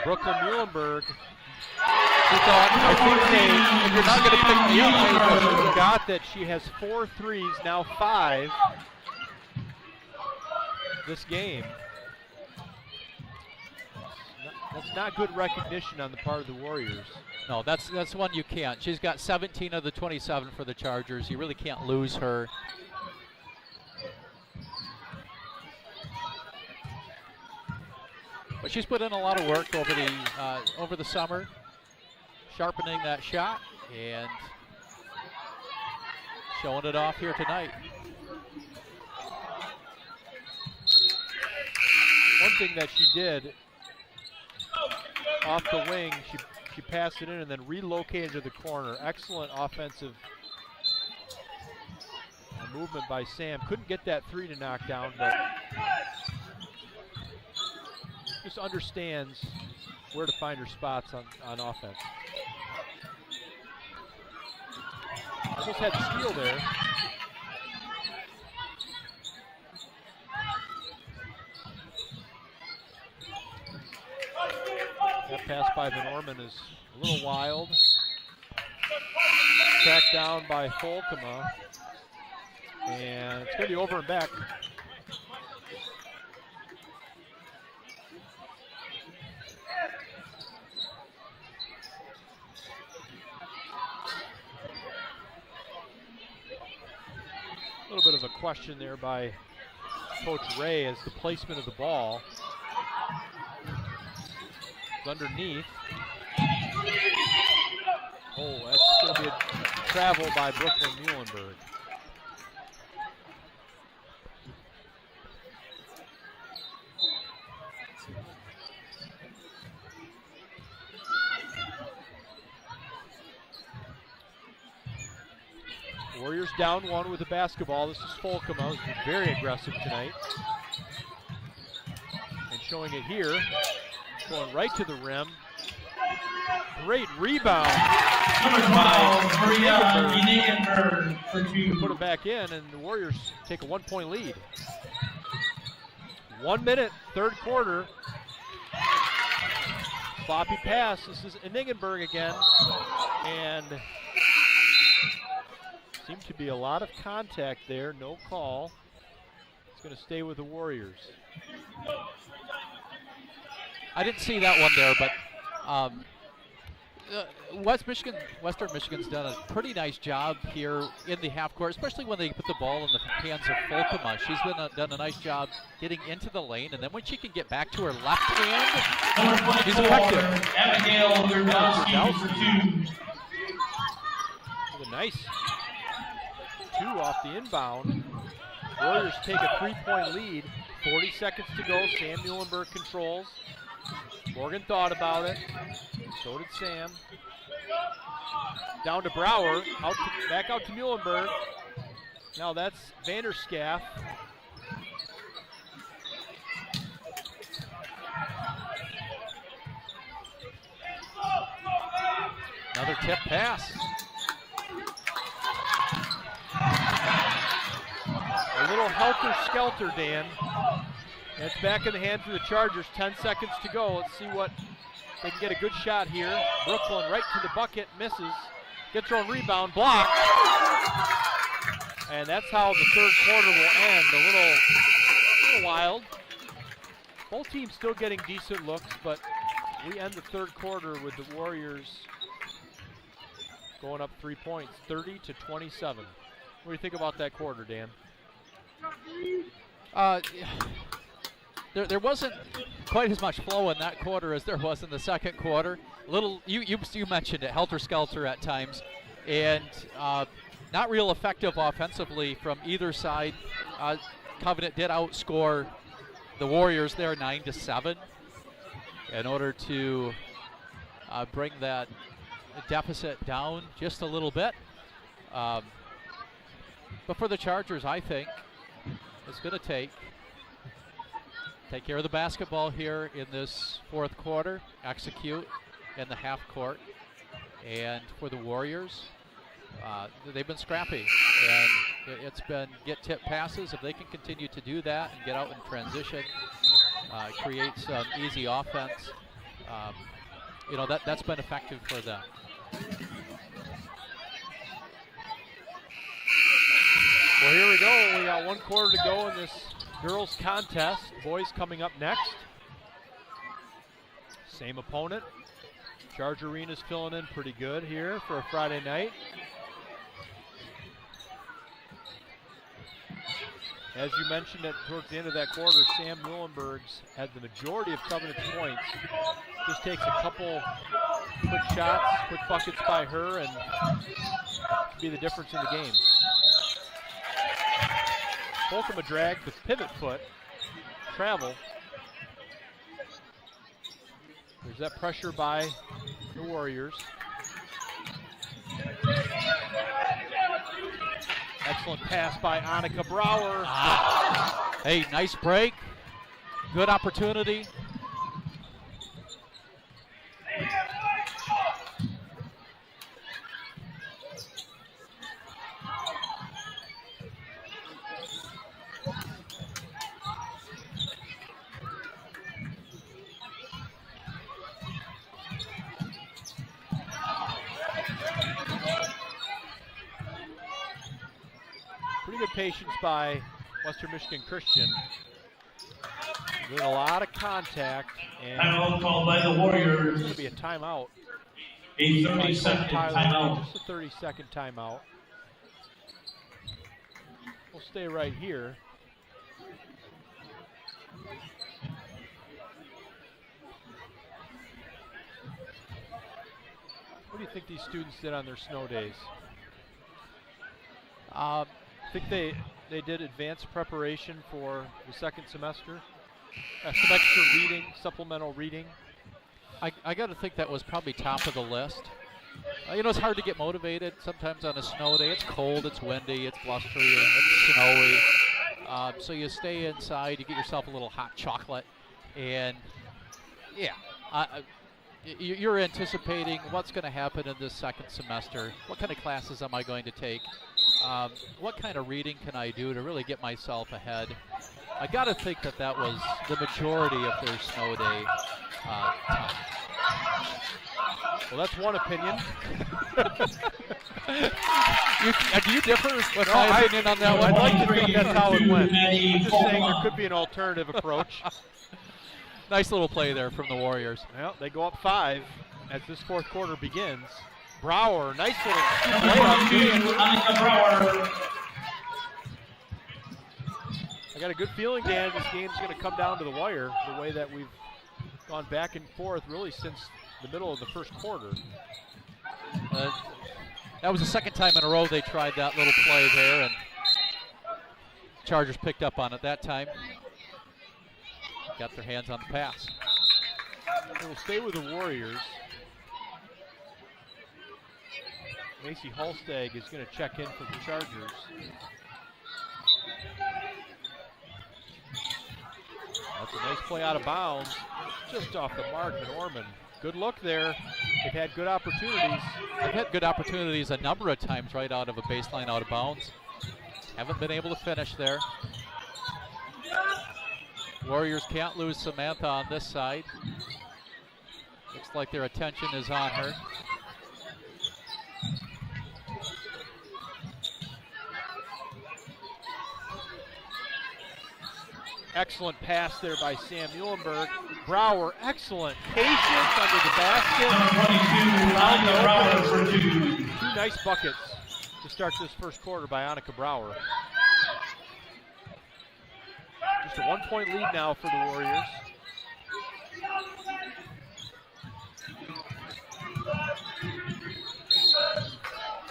Brooklyn Muhlenberg. She thought, if you're not going to pick me up, I forgot that she has 4 threes, now 5 this game. That's not good recognition on the part of the Warriors. No, that's one you can't. She's got 17 of the 27 for the Chargers. You really can't lose her. But she's put in a lot of work over the summer, sharpening that shot and showing it off here tonight. One thing that she did off the wing, she passed it in and then relocated to the corner. Excellent offensive movement by Sam. Couldn't get that 3 to knock down, but just understands where to find her spots on offense. Almost had the steal there. That pass by Van Orman is a little wild. Tracked down by Folkema. And it's going to be over and back. A little bit of a question there by Coach Ray as the placement of the ball. It's underneath. Oh, that's going to be a travel by Brooklyn Muhlenberg. Warriors down 1 with the basketball. This is Folkema, who's been very aggressive tonight. And showing it here, going right to the rim. Great rebound. Number 12, Maria Enagenberg for 2. Put it back in, and the Warriors take a 1-point lead. 1 minute, third quarter. Sloppy pass. This is Enagenberg again. And seemed to be a lot of contact there. No call. It's going to stay with the Warriors. I didn't see that one there, but Western Michigan's done a pretty nice job here in the half court, especially when they put the ball in the hands of Folkema. She's done a nice job getting into the lane, and then when she can get back to her left hand, she's effective. Abigail Gerdowski for 2. With a nice 2 off the inbound. Warriors take a 3-point lead. 40 seconds to go. Sam Muhlenberg controls. Morgan thought about it. So did Sam. Down to Brower. Back out to Muhlenberg. Now that's Vanderschaff. Another tip pass. A little helter-skelter, Dan. And it's back in the hands of the Chargers. 10 seconds to go. Let's see what they can get a good shot here. Brooklyn right to the bucket, misses. Gets her own rebound, blocked. And that's how the third quarter will end. A little wild. Both teams still getting decent looks, but we end the third quarter with the Warriors going up 3 points, 30-27. What do you think about that quarter, Dan? There wasn't quite as much flow in that quarter as there was in the second quarter. You mentioned it, helter-skelter at times, and not real effective offensively from either side. Covenant did outscore the Warriors there 9-7 in order to bring that deficit down just a little bit. But for the Chargers, I think it's going to take care of the basketball here in this fourth quarter, execute in the half court. And for the Warriors, they've been scrappy, and it's been get tip passes. If they can continue to do that and get out in transition, create some easy offense, that's been effective for them. Well, here we go. We got 1 quarter to go in this girls contest. Boys coming up next. Same opponent. Charger Arena's filling in pretty good here for a Friday night. As you mentioned towards the end of that quarter, Sam Muhlenberg's had the majority of Covenant's points. Just takes a couple quick shots, quick buckets by her, and could be the difference in the game. Folkema dragged with pivot foot, travel. There's that pressure by the Warriors. Excellent pass by Annika Brower. Hey, nice break. Good opportunity. Pretty good patience by Western Michigan Christian. Doing a lot of contact. And timeout called by the Warriors. It's going to be a timeout. A 30-second timeout. Just a 30-second timeout. We'll stay right here. What do do you think these students did on their snow days? Um, I think they did advanced preparation for the second semester. Some extra reading, supplemental reading. I got to think that was probably top of the list. You know, it's hard to get motivated sometimes on a snow day. It's cold, it's windy, it's blustery, it's snowy. So you stay inside, you get yourself a little hot chocolate, and yeah, you're anticipating what's going to happen in this second semester. What kind of classes am I going to take? What kind of reading can I do to really get myself ahead? I got to think that was the majority of their snow day time. Well, that's one opinion. Do you differ with my opinion on that one? I'd like to think that's how it went. I'm just saying there could be an alternative approach. Nice little play there from the Warriors. Well, they go up 5 as this fourth quarter begins. Brower, nice little layup. I got a good feeling, Dan, this game's going to come down to the wire, the way that we've gone back and forth really since the middle of the first quarter. That was the second time in a row they tried that little play there, and Chargers picked up on it that time. Got their hands on the pass. We'll stay with the Warriors. Macy Halstag is going to check in for the Chargers. That's a nice play out of bounds, just off the mark, and Orman. Good look there. They've had good opportunities. They've had good opportunities a number of times right out of a baseline out of bounds. Haven't been able to finish there. Warriors can't lose Samantha on this side. Looks like their attention is on her. Excellent pass there by Sam Muhlenberg. Brower, excellent patience under the basket. Brower for 2. 2 nice buckets to start this first quarter by Annika Brower. Just a 1-point lead now for the Warriors.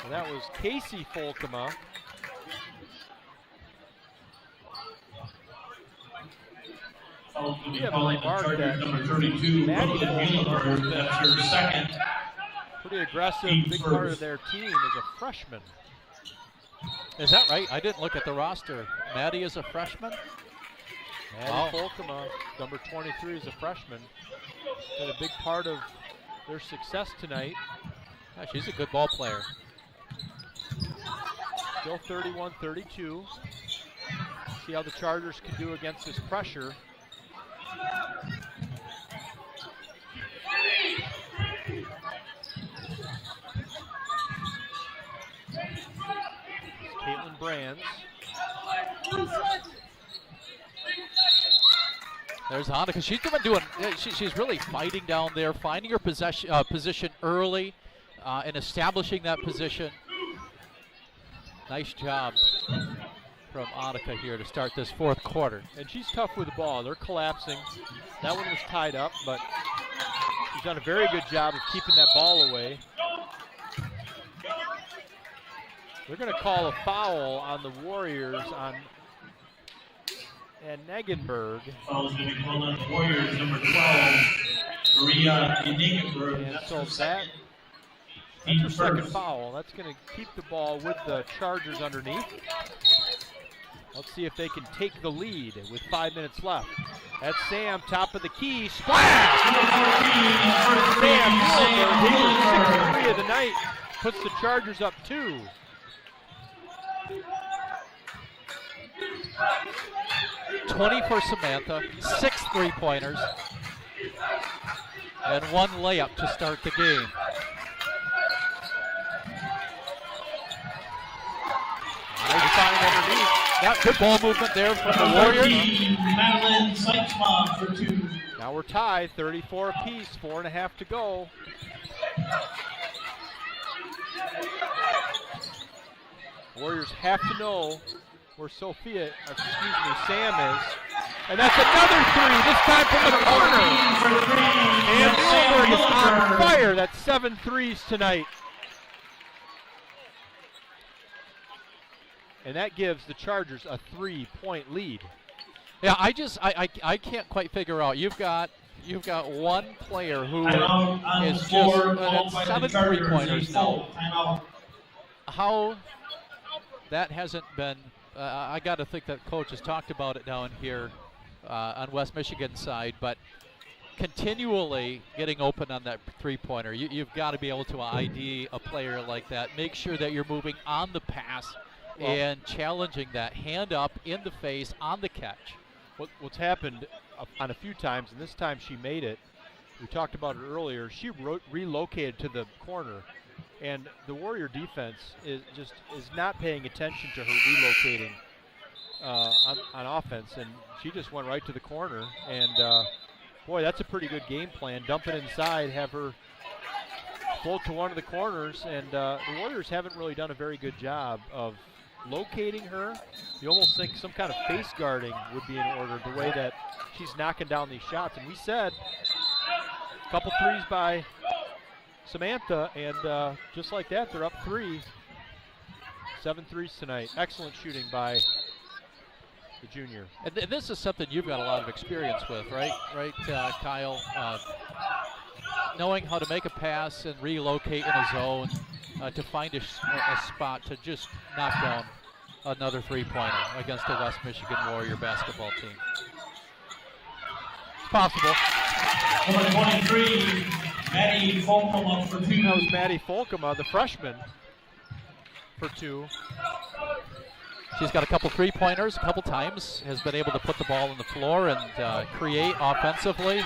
So that was Casey Folkema. We have remarked that number 32, Maddie Folkema, that's her second. Pretty aggressive, big part of their team, is a freshman. Is that right? I didn't look at the roster. Maddie is a freshman? Maddie Folkema, number 23, is a freshman. Been a big part of their success tonight. Yeah, she's a good ball player. Still 31-32. See how the Chargers can do against this pressure. Caitlin Brands. There's Annika. She's been doing. She's really fighting down there, finding her position early, and establishing that position. Nice job from Annika here to start this fourth quarter. And she's tough with the ball. They're collapsing. That one was tied up, but she's done a very good job of keeping that ball away. They're going to call a foul on the Warriors on Negenberg. Foul's going to be called on the Warriors, number 12, Maria Negenberg. And so that's her second foul. That's going to keep the ball with the Chargers underneath. Let's see if they can take the lead with 5 minutes left. That's Sam, top of the key. Splash! Sam, 6-3 of the night, puts the Chargers up 2. $20 for Samantha, 6 3-pointers, and 1 layup to start the game. Nice find underneath. That good ball movement there from the Warriors. Madeline Seitzman for 2. Now we're tied, 34 apiece, 4.5 to go. Warriors have to know where Sam is. And that's another three, this time from the corner. And Muhlenberg is on fire. That's 7 threes tonight. And that gives the Chargers a 3-point lead. Yeah, I can't quite figure out. You've got one player who is just that's 7 3-pointers now. How that hasn't been, I got to think that coach has talked about it down here on West Michigan side, but continually getting open on that 3-pointer. You've got to be able to ID a player like that. Make sure that you're moving on the pass and challenging that hand up in the face on the catch. What's happened on a few times, and this time she made it. We talked about it earlier. She relocated to the corner, and the Warrior defense is not paying attention to her relocating on offense, and she just went right to the corner. And boy, that's a pretty good game plan. Dump it inside, have her float to one of the corners, and the Warriors haven't really done a very good job of locating her. You almost think some kind of face guarding would be in order, the way that she's knocking down these shots. And we said a couple threes by Samantha, and just like that, they're up 3. 7 threes tonight. Excellent shooting by the junior. And this is something you've got a lot of experience with, right? Right, Kyle? Knowing how to make a pass and relocate in a zone to find a spot to just knock down another 3-pointer against the West Michigan Warrior basketball team. It's possible. Number 23, Maddie Folkema for 2. That was Maddie Folkema, the freshman, for 2. She's got a couple 3-pointers a couple times, has been able to put the ball on the floor and create offensively.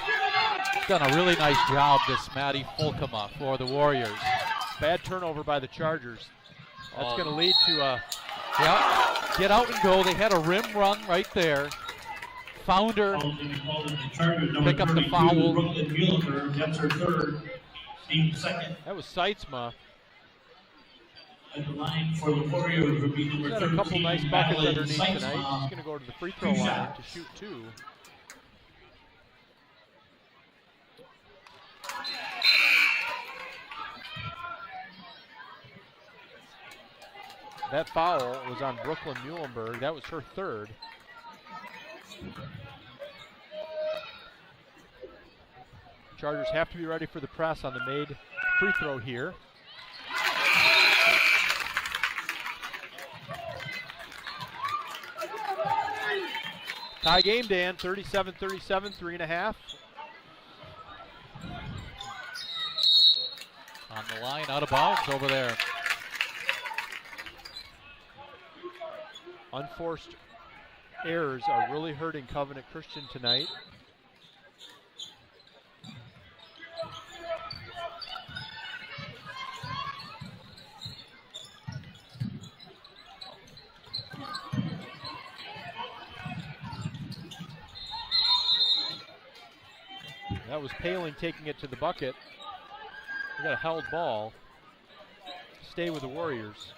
Done a really nice job, this Maddie Folkema for the Warriors. Bad turnover by the Chargers. That's going to lead to a... Yeah, get out and go. They had a rim run right there. Found her. Pick up the foul. That's her third. Team second. That was Seitzma. At the line for the Warriors would be number 13. Got a couple nice buckets Madeline underneath tonight. Seitzma. She's going to go to the free throw line to shoot 2. That foul was on Brooklyn Muhlenberg. That was her third. Chargers have to be ready for the press on the made free throw here. Tie game, Dan, 37-37, 3.5. On the line, out of bounds over there. Unforced errors are really hurting Covenant Christian tonight. That was Paling taking it to the bucket. We got a held ball. Stay with the Warriors.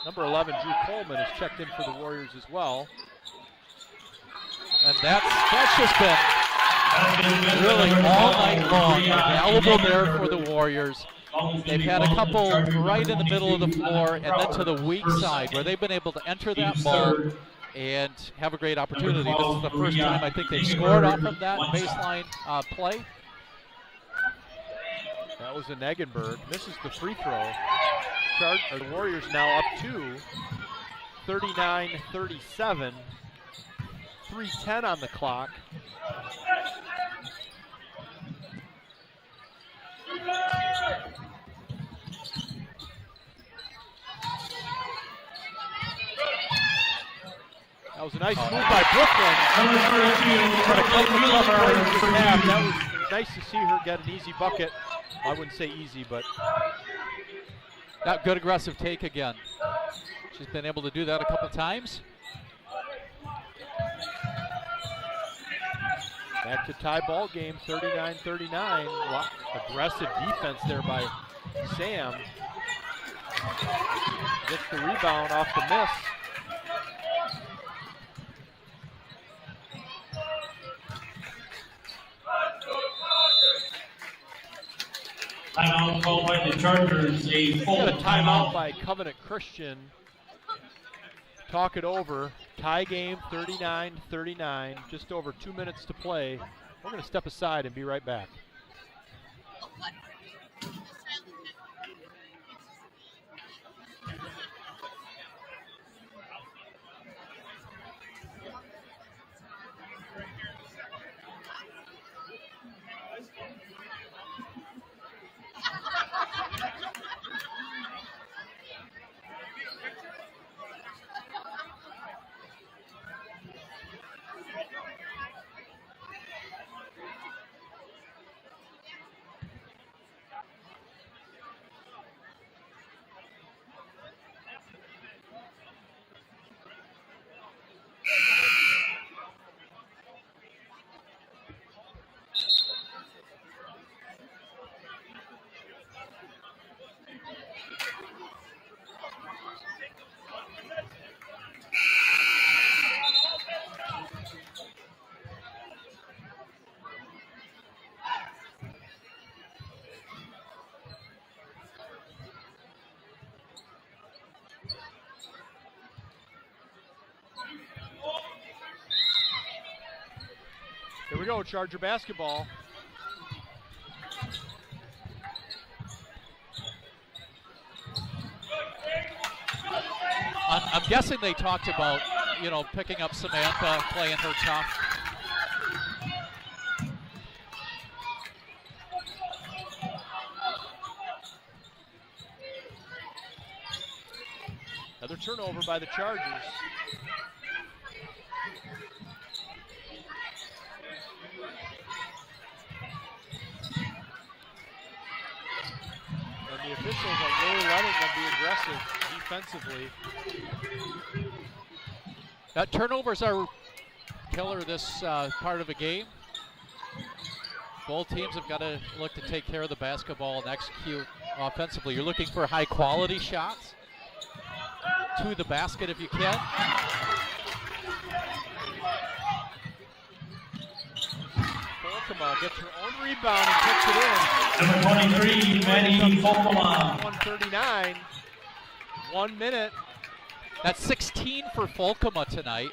Number 11, Drew Coleman, has checked in for the Warriors as well. And that's just been really all night long available there for the Warriors. They've had a couple right in the middle of the floor and then to the weak side where they've been able to enter that ball and have a great opportunity. This is the first time I think they've scored off of that baseline play. That was in Eggenberg. Misses the free throw. The Warriors now up 2, 39-37. 3:10 on the clock. That was a nice move by Brooklyn. That was nice to see her get an easy bucket. I wouldn't say easy, but that good aggressive take again. She's been able to do that a couple times. Back to tie ball game, 39-39. Aggressive defense there by Sam. Gets the rebound off the miss. Timeout called by the Chargers, a full Got a timeout timeout. by Covenant Christian. Talk it over. Tie game, 39-39. Just over 2 minutes to play. We're going to step aside and be right back. Here we go, Charger basketball. I'm guessing they talked about, picking up Samantha, playing her tough. Another turnover by the Chargers. And the officials are really letting them be aggressive defensively. That turnovers are killer this part of a game. Both teams have got to look to take care of the basketball and execute offensively. You're looking for high quality shots to the basket if you can. Folkema gets her own rebound and puts it in. Number 23, Maddie Folkema. 139, 1 minute. That's 16 for Folkema tonight.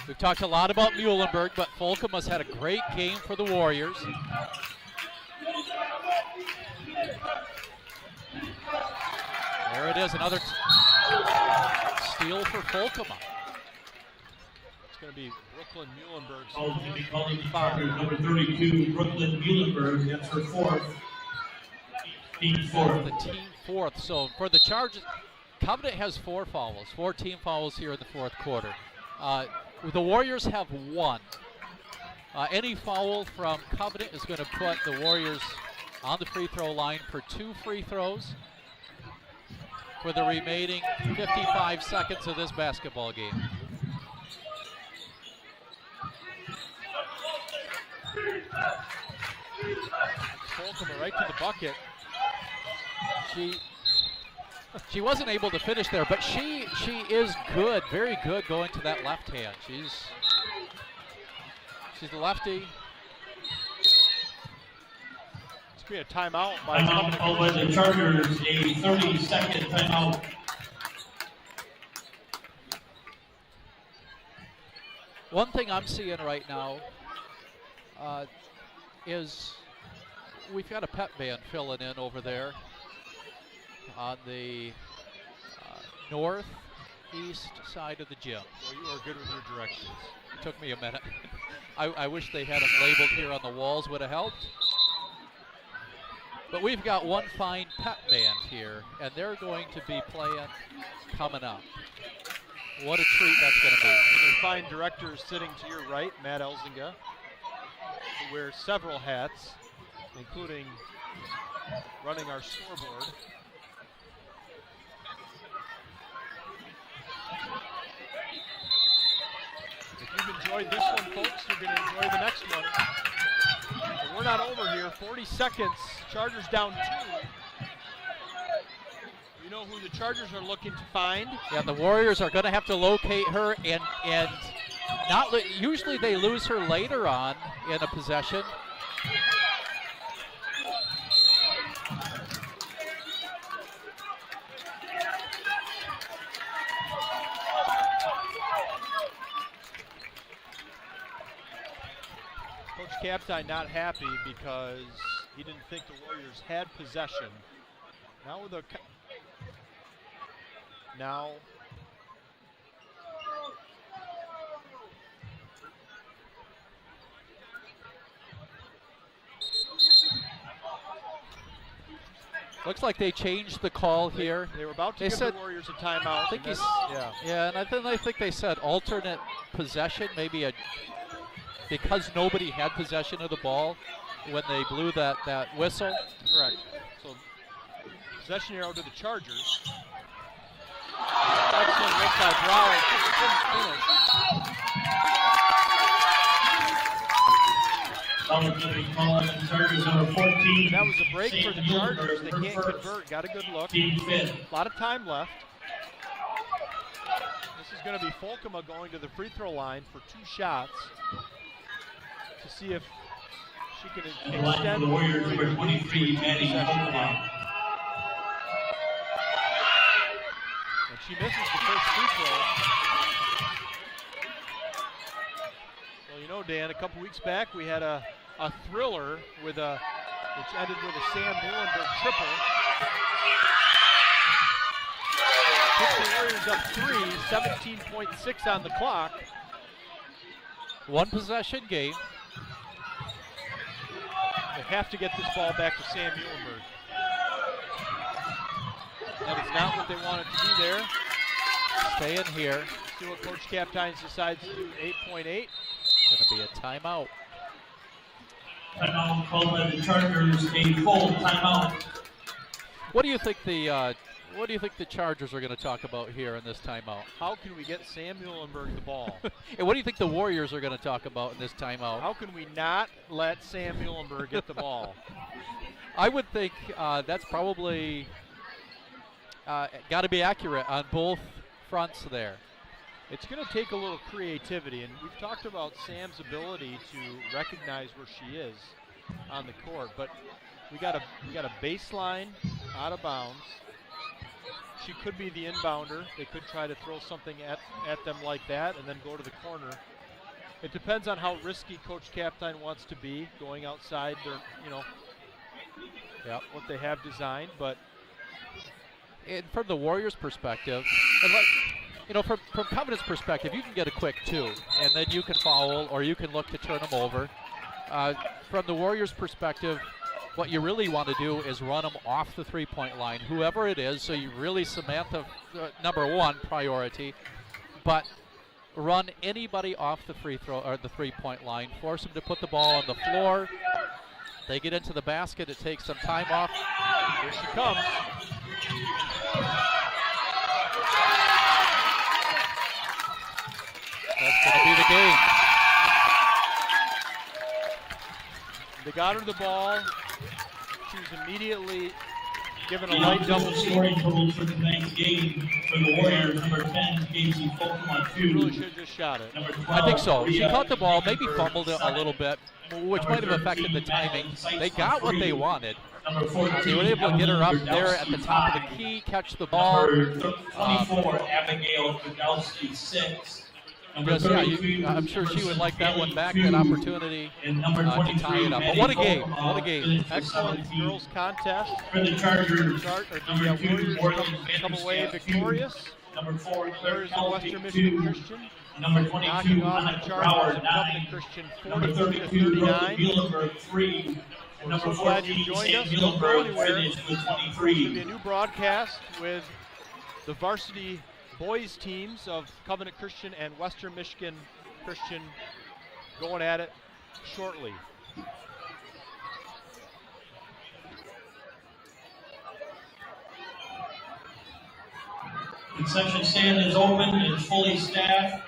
We've talked a lot about Muhlenberg, but Folkema's had a great game for the Warriors. There it is, another steal for Folkema. It's going to be Brooklyn Muhlenberg. Calling the Chargers, number 32, Brooklyn Muhlenberg. That's her fourth. Team fourth. The team fourth. So for the Chargers, Covenant has 4 fouls, 4 team fouls here in the fourth quarter. The Warriors have 1. Any foul from Covenant is going to put the Warriors on the free throw line for 2 free throws for the remaining 55 seconds of this basketball game. Folkema right to the bucket. She wasn't able to finish there, but she is good, very good going to that left hand. She's a lefty. It's going to be a timeout by Timeout called by the Chargers, a 30-second timeout. One thing I'm seeing right now is we've got a pep band filling in over there on the northeast side of the gym. Well, you are good with your directions. It took me a minute. I wish they had them labeled here on the walls, would have helped. But we've got one fine pep band here, and they're going to be playing coming up. What a treat that's going to be. And your fine director is sitting to your right, Matt Elzinga, who wears several hats, including running our scoreboard. If you've enjoyed this one, folks, you're going to enjoy the next one. And we're not over here. 40 seconds. Chargers down 2. You know who the Chargers are looking to find? Yeah, the Warriors are going to have to locate her, and not usually they lose her later on in a possession. Kapteyn not happy because he didn't think the Warriors had possession. Now with a looks like they changed the call here. They were about to They give said- the Warriors a timeout. I think and he's, that's- yeah, and I think they said alternate possession, maybe because nobody had possession of the ball when they blew that whistle. Correct. So possession arrow to the Chargers. Excellent look by Brower. Just couldn't finish. Foul is going to be called on Chargers number 14. That was a break for the St. Chargers. They Muhlenberg, can't first, convert. Got a good look. team fifth. A lot of time left. This is going to be Folkema going to the free throw line for 2 shots to see if she can And the line for extend the Warriors number lead 23, to a Maddie two-possession Folkema. game. And she misses the first free throw. Well, you know, Dan, a couple weeks back we had a thriller with which ended with a Sam Muhlenberg triple. Puts the Warriors up 3, 17.6 on the clock. One possession game. They have to get this ball back to Sam Muhlenberg. That is not what they wanted to do there. Stay in here. See what Coach Kapteyn decides to do. 8.8. Going to be a timeout. Timeout called by the Chargers, a full timeout. What do you think the Chargers are going to talk about here in this timeout? How can we get Sam Muhlenberg the ball? And what do you think the Warriors are going to talk about in this timeout? How can we not let Sam Muhlenberg get the ball? I would think that's probably got to be accurate on both fronts there. It's going to take a little creativity, and we've talked about Sam's ability to recognize where she is on the court, but we got a baseline out of bounds. She could be the inbounder. They could try to throw something at them like that and then go to the corner. It depends on how risky Coach Kapteyn wants to be going outside their, what they have designed, but And from the Warriors' perspective, from Covenant's perspective, you can get a quick 2, and then you can foul or you can look to turn them over. From the Warriors' perspective, what you really want to do is run them off the three-point line, whoever it is. So you really cement the number 1 priority, but run anybody off the free throw or the three-point line. Force them to put the ball on the floor. They get into the basket. It takes some time off. here she comes. That's going to be the game. They got her the ball. She was immediately given a The light double official team. scoring total for tonight's game for the Warriors, number 10, Casey Folkema, She really 2. should have just shot it. Number 12, I think so. She Rhea caught the ball, maybe Edenberg, fumbled it a 7. little bit, which might have affected the timing. They got what they wanted. Number 14, They were able to get her up Evelyn there at the Gradowski, top of the 5. key, catch the ball. Number 24, Abigail Gradowski, 6. Number Because, yeah, 32, I'm sure she would like that one Haley, back, 2. that opportunity And number to 23, tie it up. But Maddie what a game, Folkema, what a game. finished with Excellent 17. girls contest. For the Chargers, The number 2, Warriors Morgan come away Vanderstadt, 2. victorious. Number 4, Claire Warriors of Kelty, Western Michigan 2. Christian Number knocking 22, off the Monica Chargers Brower, of Covenant 9. Christian Number 42 to 32, Rosa 39. Muhlenberg, 3. And number So glad you 14, joined St. us. Don't go Muhlenberg, anywhere. finished with It's going to be 23. a new broadcast with the varsity boys teams of Covenant Christian and Western Michigan Christian going at it shortly. Concession stand is open and fully staffed.